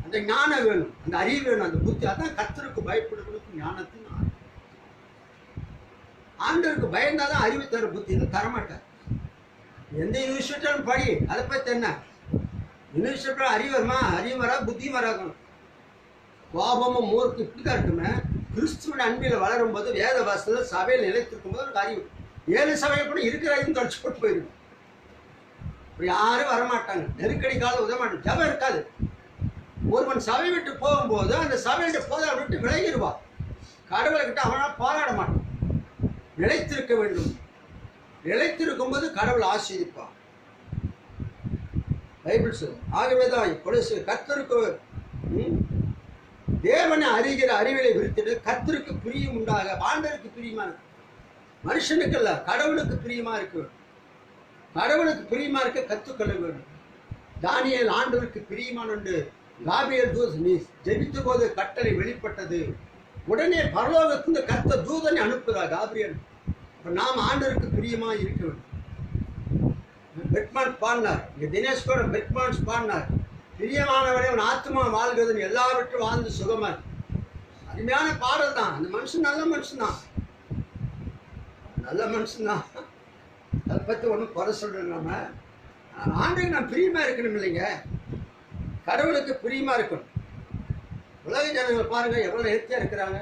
அந்த ஞானம் வேணும், அந்த அறிவு வேணும், அந்த புத்தி. அதான் கர்த்தருக்கு பயப்படுவதற்கு ஞானத்தின் ஆண்டவருக்கு பயந்தாதான் அறிவு தர புத்தி. இது தரமாட்டார். எந்த யூனிவர்சிட்டியும் படி, அதை பற்றி என்ன யூனிவர்சிட்டியில் அறிவு வருமா? அறிவு வராது, புத்தியும் வராது. கோபமும் மூர்க்கு இப்படிதான் இருக்குமே. கிறிஸ்துவின் அன்பில் வளரும் போது, வேத வாசத்தில் சபையில் நிலைத்திருக்கும் போது ஒரு அறிவு. 7 சபையை கூட இருக்கிற அறிவு தொடச்சு போட்டு போயிருக்கு. இப்படி யாரும் வரமாட்டாங்க. நெருக்கடி காலம் உதவ ஜபம் இருக்காது. ஒருவன் சபை விட்டு போகும்போது அந்த சபையிட்ட போதை விட்டு விலகிடுவான். கடவுளை கிட்ட அவனா போராட மாட்டான். நிலைத்திருக்க வேண்டும். நிலைத்திருக்கும் போது கடவுள் ஆசீர்வதிப்பான். பைபிள் சொல்லு. ஆகவேதான் கர்த்தருக்கு தேவனை அறிகிற அறிவிலை விருத்திட்டு கர்த்தருக்கு பிரியம் உண்டாக. ஆண்டவருக்கு பிரியமா இருக்கு, மனுஷனுக்கு அல்ல, கடவுளுக்கு பிரியமா இருக்கு. கடவுளுக்கு பிரியமா இருக்க கற்றுக்கொள்ள வேண்டும். தானியேல் ஆண்டவருக்கு பிரியமான உண்டு. காபிரியேல் தூதன் நீ ஜெபித்த போது கட்டளை வெளிப்பட்டது. உடனே பரலோகத்திலிருந்து கர்த்தர் தூதனை அனுப்புகிறார் காபிரியேல். இப்ப நாம் ஆண்டவருக்கு பிரியமா இருக்க வேண்டும். பெட்மான் பாடினார், தினேஷ் கூட பெட்மான்ஸ் பாடினார், பிரியமானவனே உன் ஆத்மா வாழ்கிறதுன்னு எல்லாவற்றும் வாழ்ந்து சுகமா. அருமையான பாடல் தான். அந்த மனுஷன் நல்ல மனுஷன் தான், நல்ல மனுஷன் தான். அதை பற்றி ஒன்றும் குறை சொல்றோம். நம்ம ஆண்டுக்கு நான் பிரியமா இருக்கணும் இல்லைங்க, கடவுளுக்கு பிரியமா இருக்கணும். உலக ஜனங்கள் பாருங்க எவ்வளவு நேர்த்தியா இருக்கிறாங்க.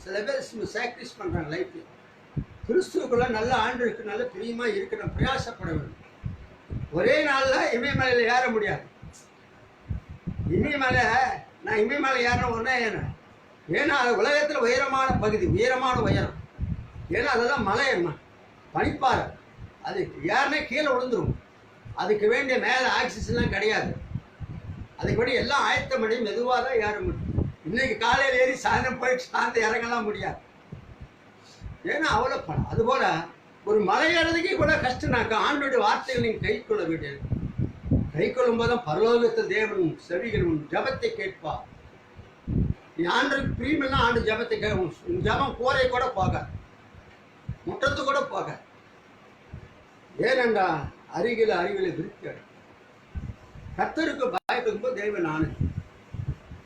சில பேர் சாக்ரிஃபைஸ் பண்றாங்க லைஃப்ல. கிறிஸ்துவுக்குள்ள நல்ல ஆண்டு இருக்கு, நல்ல பிரியமா இருக்கணும், பிரயாசப்பட வேண்டும். ஒரே நாள்ல இமயமலையில ஏற முடியாது. இமயமலை நான் இமயமலை ஏறணும் ஒன்னே ஏறேன். ஏன்னா அது உலகத்துல உயரமான பகுதி, உயரமான உயரம். ஏன்னா அதெல்லாம் மலை பனிப்பாறை. அது ஏறினா கீழே விழுந்துரும். அதுக்கு வேண்டிய மேலே ஆக்சிஜன்லாம் கிடையாது. அதுக்கு வேண்டிய எல்லாம் ஆயத்தம் பண்ணி மெதுவாக தான் ஏற முடியும். இன்னைக்கு காலையில் ஏறி சாயந்தரம் போய் சாயந்தரம் இறங்கலாம் முடியாது. ஏன்னா அவ்வளோ பணம். அதுபோல ஒரு மலை ஏறதுக்கே கூட கஷ்டம்னாக்கா ஆண்டோடைய வார்த்தைகள் நீங்கள் கை கொள்ள வேண்டியது. கை கொள்ளும் போதுதான் பரலோகத்தில் தேவனும் செவிகளும் ஜபத்தை கேட்பா. நீ ஆண்டருக்கு பிரியமெல்லாம் ஆண்டு ஜபத்தை கேட்கும். ஜபம் கோரை கூட போக, முற்றத்து கூட போக. ஏனென்றா அறிவில விருத்தி அடை. கர்த்தருக்கு பயப்படும் போது தேவன் ஆனது.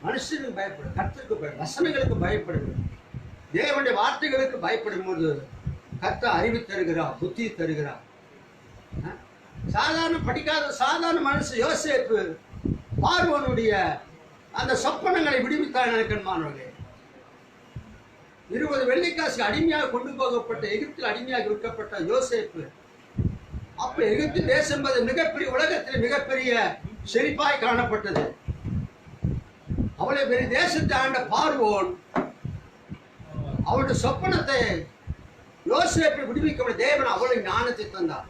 மனுஷனுக்கு பயப்படும், கர்த்தருக்கு பயப்படும், வசனங்களுக்கு பயப்படும், தேவனுடைய வார்த்தைகளுக்கு பயப்படும் போது கர்த்தர் அறிவு தருகிறார், புத்தி தருகிறார். சாதாரண படிக்காத சாதாரண மனுஷ யோசேப்பு பார்வோனுடைய அந்த சொப்பனங்களை விடுவித்தார். நினைக்கணுமானவர்களே, 20 வெள்ளிக்காசுக்கு அடிமையாக கொண்டு போகப்பட்ட, எகிப்தில் அடிமையாக விற்கப்பட்ட யோசேப்பு, அப்ப எகிப்து தேசம் மிகப்பெரிய, உலகத்தில் மிகப்பெரிய செழிப்பாய் காணப்பட்டது. அவளை பெரிய தேசத்தை ஆண்ட பார்வோன் அவளுடைய சொப்பனத்தை யோசேப்பை விடுவிக்க தேவன் அவளை ஞானத்தை தந்தார்.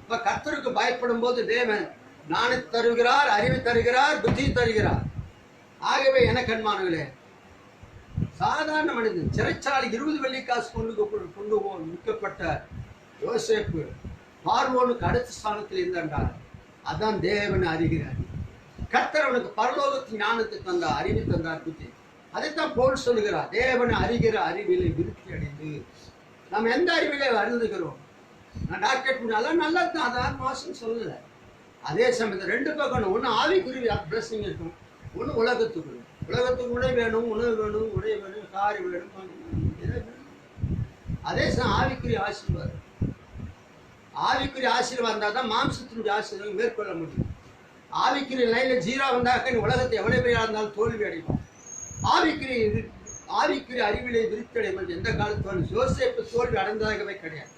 இப்ப கர்த்தருக்கு பயப்படும் போது தேவன் ஞானத்தை தருகிறார், அறிவு தருகிறார், புத்தி தருகிறார். ஆகவே எனக்கு அன்பானவர்களே, சாதாரண மனிதன் சிறைச்சாலை 20 வெள்ளிக்காசு கொண்டு விற்கப்பட்ட யோசேப்பு பார்வோனுக்கு அடுத்த ஸ்தானத்தில் இருந்தார். அதான் தேவன் அறிகிறார். கர்த்தர் அவனுக்கு பரலோகத்தின் ஞானத்தை தந்தார், அறிவு தந்தார், புத்தி. அதைத்தான் போல் சொல்லுகிறார், தேவனை அறிகிற அறிவிலை விருத்தி அடைந்து. நம்ம எந்த அறிவிலை அறிந்துகிறோம்? நான் டாக்டர் நல்லது தான், அதான் மாசம் சொல்லல. அதே சமயத்தில் 2 பக்கம், ஒன்று ஆவிக்குரிய பிளஸிங் இருக்கும், ஒன்று உலகத்துக்கு. உலகத்துக்கு உணவு வேணும், உணவு வேணும், உடை வேணும், காரி வேணும். அதே சமயம் ஆவிக்குரிய ஆசீர்வாதம். ஆவிக்குரிய ஆசீர்வாதம் இருந்தால் தான் மாம்சத்தினுடைய ஆசீர்வாதம் மேற்கொள்ள முடியும். ஆவிக்குரிய லைனில் 0 வந்தாக்க உலகத்தை எவ்வளவு பேராக இருந்தாலும் தோல்வி அடைவோம். ஆவிக்குரிய அறிவிலை விருத்தி அடைவது எந்த காலத்தோடு யோசேப்பு தோல்வி அடைந்ததாகவே கிடையாது.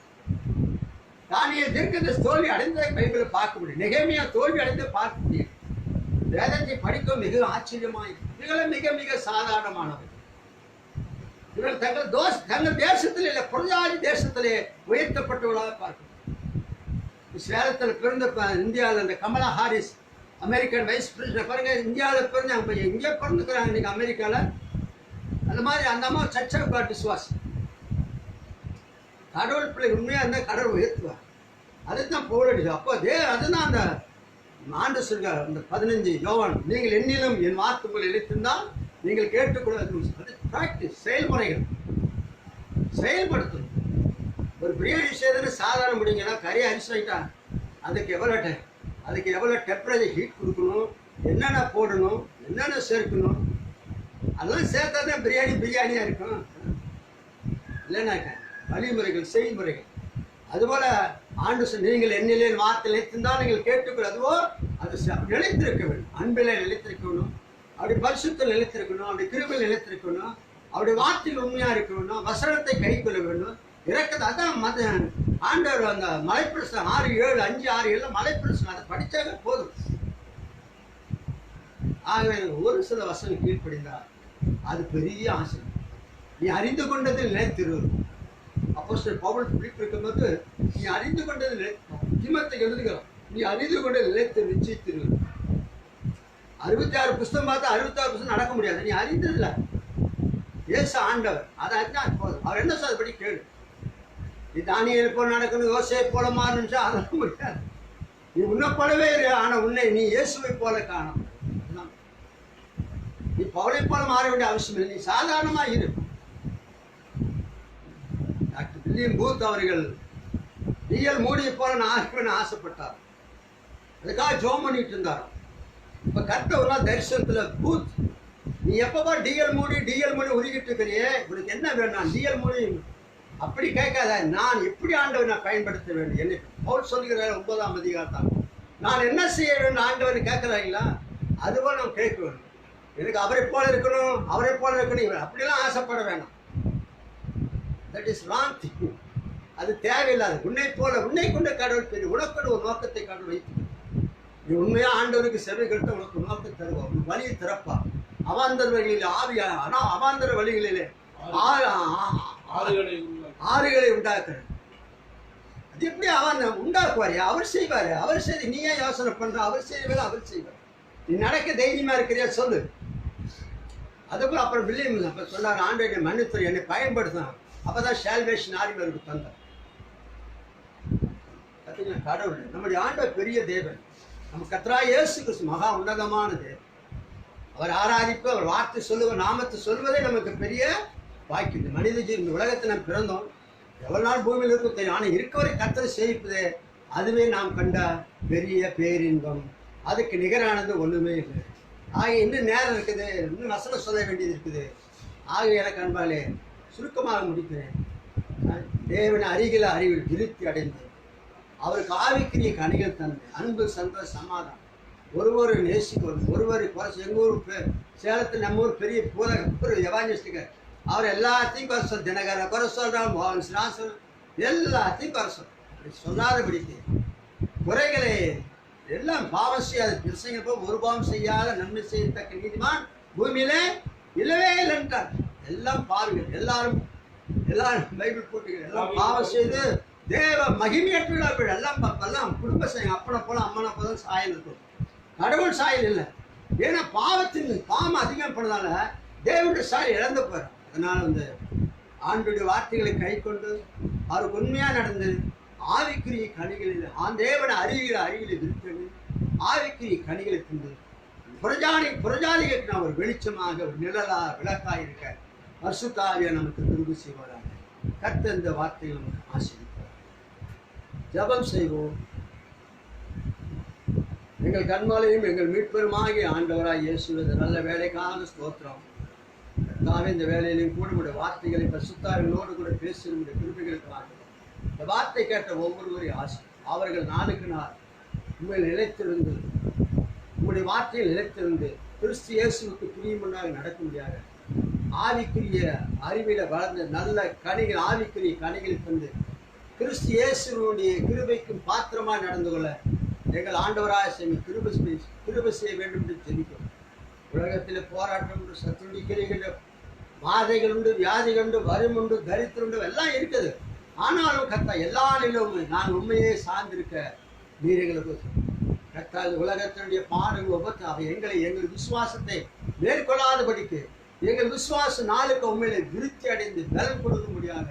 தானியேல் தீர்க்கதரிசி தோல்வி அடைந்ததாக பைபிளை பார்க்க முடியும். நெகேமியா தோல்வி அடைந்து பார்க்க முடியும். வேதத்தை படிக்க மிக ஆச்சரியமாய், இவர்கள் மிக மிக சாதாரணமானவர். இவர்கள் தங்கள் தேசத்தில் இல்லை, புறஜாதி தேசத்திலே உயர்த்தப்பட்டவர்களாக பார்க்கணும். சேலத்தில் பிறந்த இந்தியாவில் இந்த Kamala Harris American vice president பாருங்க, இந்தியாவில் பிறந்து அவங்க எங்கே பிறந்துக்கிறாங்க இன்னைக்கு அமெரிக்காவில். அந்த மாதிரி அந்த அம்மா சர்ச் ஆஃப் காட் விசுவாசி. கடவுள் பிள்ளை உண்மையாக இருந்தால் கடவுள் உயர்த்துவார். அதுதான் போராடுது. அப்போ அதுதான் அந்த ஆண்டு சொல்கிறார், அந்த 15 யோவான், நீங்கள் என்னிலும் என் வார்த்தை உங்களை இழைத்திருந்தால் நீங்கள் கேட்டுக்கொள்வது பிராக்டிஸ், செயல்முறைகள் செயல்படுத்தணும். ஒரு பிரியாணி செய்யறது சாதாரண முடியுங்கன்னா கறி அரிசிட்டா அதுக்கு எவ்வளோ டெம்பரேச்சர் ஹீட் கொடுக்கணும், என்னென்ன போடணும், என்னென்ன சேர்க்கணும், அதெல்லாம் சேர்த்தா தான் பிரியாணியாக இருக்கும். இல்லைன்னாக்க வழிமுறைகள், செய்முறைகள். அதுபோல ஆண்டு நீங்கள் என்னிலே வார்த்தை நிலைத்திருந்தால் நீங்கள் கேட்டுக்கொள், அதுவோ அது நிலைத்திருக்க வேண்டும். அன்பிலே நிலைத்திருக்க வேணும், அப்படி பரிசுத்தம் நிலைத்திருக்கணும், அப்படி கிருபையில் நிலைத்திருக்கணும், அவருடைய வார்த்தைகள் உண்மையா இருக்க வேண்டும், வசனத்தை கை கொள்ள வேண்டும். இறக்கத்தை அதான் ஆண்டவர் அந்த மலைப்பிரசனம் 6, 7, 5, 6 எல்லாம் மலைப்பிரசனம், அதை படிச்சாங்க போதும். ஆகவே ஒரு சில வசனம் கீழ்ப்படிந்தார் அது பெரிய ஆசை. நீ அறிந்து கொண்டதில் நிலைத்திரு. அப்போஸ்தலர் பவுல் பிலிப்பு இருக்கும்போது நீ அறிந்து கொண்டதில் தீமோத்தேயுக்கு எழுதுகிறோம், நீ அறிந்து கொண்டதில் நிலைத்து நிச்சயித்திரு. 66 புஸ்தகம் பார்த்தா 66 புஸ்தகம் நடக்க முடியாது. நீ அறிந்ததில்ல இயேசு ஆண்டவர், அதை அறிஞ்சா போதும். அவர் என்ன சொல்றபடி கேளு. நீ தானியேல் போல நடக்கணும், யோசேப்பு போல மாறணும்னு அதெல்லாம் முடியாது. நீ உன்னை போலவே இரு, ஆனா உன்னை நீ இயேசுவை போல காணும். நீ பவுலை போல மாற வேண்டிய அவசியம் இல்லை, நீ சாதாரணமா இரு. டாக்டர் வில்லியம் பூத் அவர்கள் டிஎல் மூடியை போல நான் ஆசைப்பட்டார். அதுக்காக ஜோம் பண்ணிட்டு இருந்தார். இப்ப கர்த்தவரா தரிசனத்துல பூத், நீ எப்பப்பா டிஎல் மூடி உருகிட்டு இருக்கிறியே, உனக்கு என்ன வேணும்? டிஎல் மூடி அப்படி கேட்காத, நான் எப்படி ஆண்டவர் நான் பயன்படுத்த வேண்டும் என்ன பவுல் சொல்லுகிறார் 9ஆம் அதிகாரத்தான். நான் என்ன செய்ய வேண்டும் ஆண்டவர் கேட்கிறாங்களா? அதுபோல் நாம் கேட்க வேண்டும். எனக்கு அவரை போல இருக்கணும், அப்படிலாம் ஆசைப்பட வேண்டாம். That is wrong thing. அது தேவையில்லாது. உன்னை கொண்ட கடவுள் பெரிய, உனக்கொண்டு ஒரு நோக்கத்தை கடவுள் வைத்து நீ உண்மையா ஆண்டவருக்கு செவி கட்ட உனக்கு நோக்கம் தருவா, உன் வழியை திறப்பா. அவாந்தர வழிகளிலே அவாந்தர வழிகளிலே ஆறுகளை உண்டாக்குற. அது எப்படி அவன் உண்டாக்குவாரு? அவர் செய்வாரு. அவர் செய்து நீ ஏன் யோசனை பண்ற? அவர் செய்வாரு, அவர் செய்வார். நீ நடக்க தைரியமா இருக்கிறியா சொல்லு. அதுபோல அப்புறம் வில்லியம் அப்ப சொன்னார், ஆண்டவரை மன்னித்து என்னை பயன்படுத்தினான். அப்பதான் சால்வேஷன் ஆரிவருக்கு தந்தார். கடவுள் நம்முடைய ஆண்டவர் பெரிய தேவன். நம்ம கர்த்தராகிய இயேசு கிறிஸ்து மகா உன்னதமான தேவன். அவர் ஆராதிப்பு, அவர் வார்த்தை சொல்லுவ, நாமத்தை சொல்வதே நமக்கு பெரிய வாய்க்கு. மனித ஜீவன் உலகத்தை நாம் பிறந்தோம், எவ்வளவு நாள் பூமியில் இருக்கும் தெரியும். ஆனால் இருக்கவரை கர்த்தரை சேவிப்பதே அதுவே நாம் கண்ட பெரிய பேரின்பம். அதுக்கு நிகரானது ஒண்ணுமே இல்லை. ஆக இன்னும் நேரம் இருக்குது, இன்னும் வசனம் சொல்ல வேண்டியது இருக்குது. ஆக எனக்கு அன்பாலே சுருக்கமாக முடிக்கிறேன். தேவன் அருகில அறிவில் விருத்தி அடைந்து அவருக்கு ஆவிக்குரிய கனிகள் தந்து அன்பு, சந்தோஷ, சமாதானம், ஒருவர் நேசிக்கணும், ஒருவர் குறைச்சி. எங்கள் ஊர் சேலத்தில் நம்ம ஊர் பெரிய எவாஞ்சலிஸ்டுக்கார், அவர் எல்லாத்தையும் குறை சொல். தினகரனை குறை சொல்றான், மோகன் சிராசன் எல்லாத்தையும் குறை சொல். சொல்லாதபடிக்கு குறைகளை எல்லாம் பாவம் செய்யாத பிரசங்க போய் ஒரு பாவம் செய்யாத நன்மை செய்யத்தக்க நீதிமான் பூமியில இல்லவே இல்லைன்றார். எல்லாம் பாருங்கள், எல்லாரும் பைபிள் போட்டுகள் எல்லாம் பாவம் செய்து தேவ மகிமையற்றுள்ளார்கள். எல்லாம் குடும்ப செய்யும். அப்பனை போல அம்மனை போல சாயல் இருக்கும், கடவுள் சாயல் இல்லை. ஏன்னா பாவம் அதிகம் பண்ணதால தேவனுடைய சாயல் இழந்து போறார். அதனால ஆண்டுடைய வார்த்தைகளை கை கொண்டு அவருக்கு உண்மையா நடந்து ஆவிக்குரிய கனிகளில் தேவனை அறிவியலை விருத்தது ஆவிக்குரிய கனிகளை தந்து புறஜாதிகளுக்கு நான் ஒரு வெளிச்சமாக, ஒரு விளக்காக இருக்க பரிசுத்த ஆவியை நமக்கு திரும்ப செய்வாராக. கர்த்தர் இந்த வார்த்தைகள் நமக்கு ஆசீர்வதிப்பார். ஜெபம் செய்வோம். எங்கள் கண்மாலையும் எங்கள் மீட்பெருமாகிய ஆண்டவராய் இயேசுவே, நல்ல வேலைக்காக ஸ்தோத்திரம். இந்த வேலையிலையும் கூட நம்முடைய வார்த்தைகளை பரிசுத்தாவிகளோடு கூட பேசி நம்முடைய கிருபைகளுக்காக இந்த வார்த்தை கேட்ட ஒவ்வொருவரையும் ஆசை. அவர்கள் நாளுக்கு நாள் உண்மையில் நிலைத்திருந்து, உங்களுடைய வார்த்தையில் நிலைத்திருந்து கிறிஸ்து இயேசுவுக்கு பிரியமுண்டாக நடக்க முடியாது. ஆவிக்குரிய அறிவில வளர்ந்த நல்ல கனிகள், ஆவிக்குரிய கனிகளை தந்து கிறிஸ்து இயேசுடைய கிருபைக்கும் பாத்திரமாக நடந்து கொள்ள எங்கள் ஆண்டவராக கிருபை செய்ய வேண்டும் என்று தெரிவிக்கும். உலகத்தில் போராட்டம் உண்டு, சத்துண்டி கிரிகள், வாதைகள் உண்டு, வியாதிகள் உண்டு, வறுமை உண்டு, தரித்திரம் உண்டு, எல்லாம் இருக்குது. ஆனாலும் கர்த்தா எல்லா நிலையும் நான் உண்மையே சார்ந்திருக்க நீர் எங்களுக்கு கர்த்தா உலகத்தினுடைய பாடுகள் உபத்து அவை எங்கள் விசுவாசத்தை மேற்கொள்ளாதபடிக்கு எங்கள் விசுவாச நாளுக்கு உண்மையிலே விருத்தி அடைந்து பலம் கொடுக்க முடியாத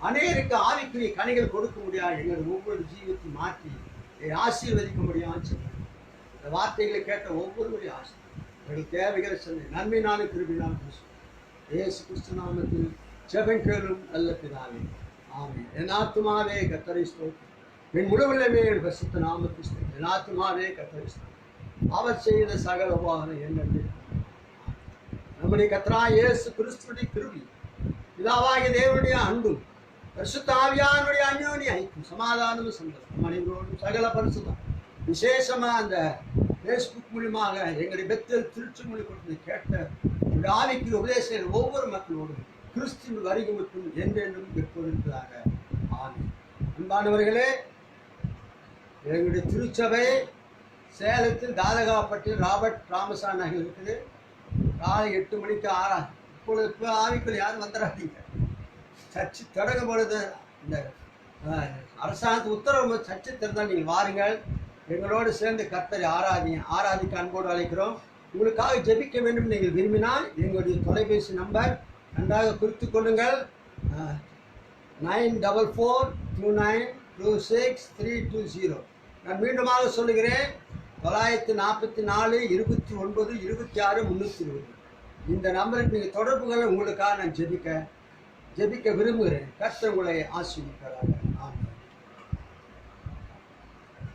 அநேருக்கு ஆவிக்குரிய கனிகள் கொடுக்க முடியாது. எங்கள் ஒவ்வொரு ஜீவத்தை மாற்றி ஆசீர்வதிக்க முடியாது. இந்த வார்த்தைகளை கேட்ட ஒவ்வொருவரையும் எங்கள் தேவைகளை சொன்ன நன்மையினாலும் கிருபையினாலும் இயேசு கிறிஸ்து நாமத்தில் ஜெபம் கேளும் நல்ல பிதாவே, ஆமென். என் ஆத்துமாவே கர்த்தரை ஸ்தோத்திரி, என் முழுவதுமே என் பரிசுத்த நாமத்தை ஸ்தோத்திரி. என் ஆத்துமாவே கர்த்தரை ஸ்தோத்திரி, அவர் செய்த சகல உபகாரம் என்னென்று. நம்முடைய கர்த்தராகிய இயேசு கிறிஸ்துவின் கிருபை, பிதாவாகிய தேவனுடைய அன்பும் பரிசுத்த ஆவியானுடைய அந்யோன்ய ஐக்கியம் சமாதானமும் சந்தோஷம் நம் அனைவரோடும் சகல பரிசுத்தம் விசேஷமா அந்த ஃபேஸ்புக் மூலியமாக எங்களுடைய பெத்தல் திருச்சி மொழி கொடுத்து கேட்ட இந்த ஆவிக்கு உபதேசம் ஒவ்வொரு மக்களோடும் கிறிஸ்துவின் வருகை மற்றும் என்றென்றும் எப்பொழுதாக. ஆமென். அன்பானவர்களே, எங்களுடைய திருச்சபை சேலத்தில் தாதகாப்பட்டில் ராபர்ட் ராமசாமி நகர் இருக்குது. காலை 8 மணிக்கு ஆறாம். இப்போ ஆவிக்குள் யாரும் வந்துடாதீங்க. சர்ச்சு தொடங்கும் பொழுது இந்த அரசாங்கத்து உத்தரவு சர்ச்சை திறந்தால் நீங்கள் வாருங்கள், எங்களோடு சேர்ந்து கர்த்தரை ஆராதிக்க அன்போடு அழைக்கிறோம். உங்களுக்காக ஜெபிக்க வேண்டும் நீங்கள் விரும்பினால் எங்களுடைய தொலைபேசி நம்பர் நன்றாக குறித்துக் கொள்ளுங்கள். 9442926320. நான் மீண்டுமாக சொல்லுகிறேன், 944 29 26 320. இந்த நம்பருக்கு நீங்கள் தொடர்பு கொள்ள உங்களுக்காக நான் ஜெபிக்க விரும்புகிறேன். கர்த்தர் உங்களை ஆசீர்வதிப்பாராக. ஆமென்.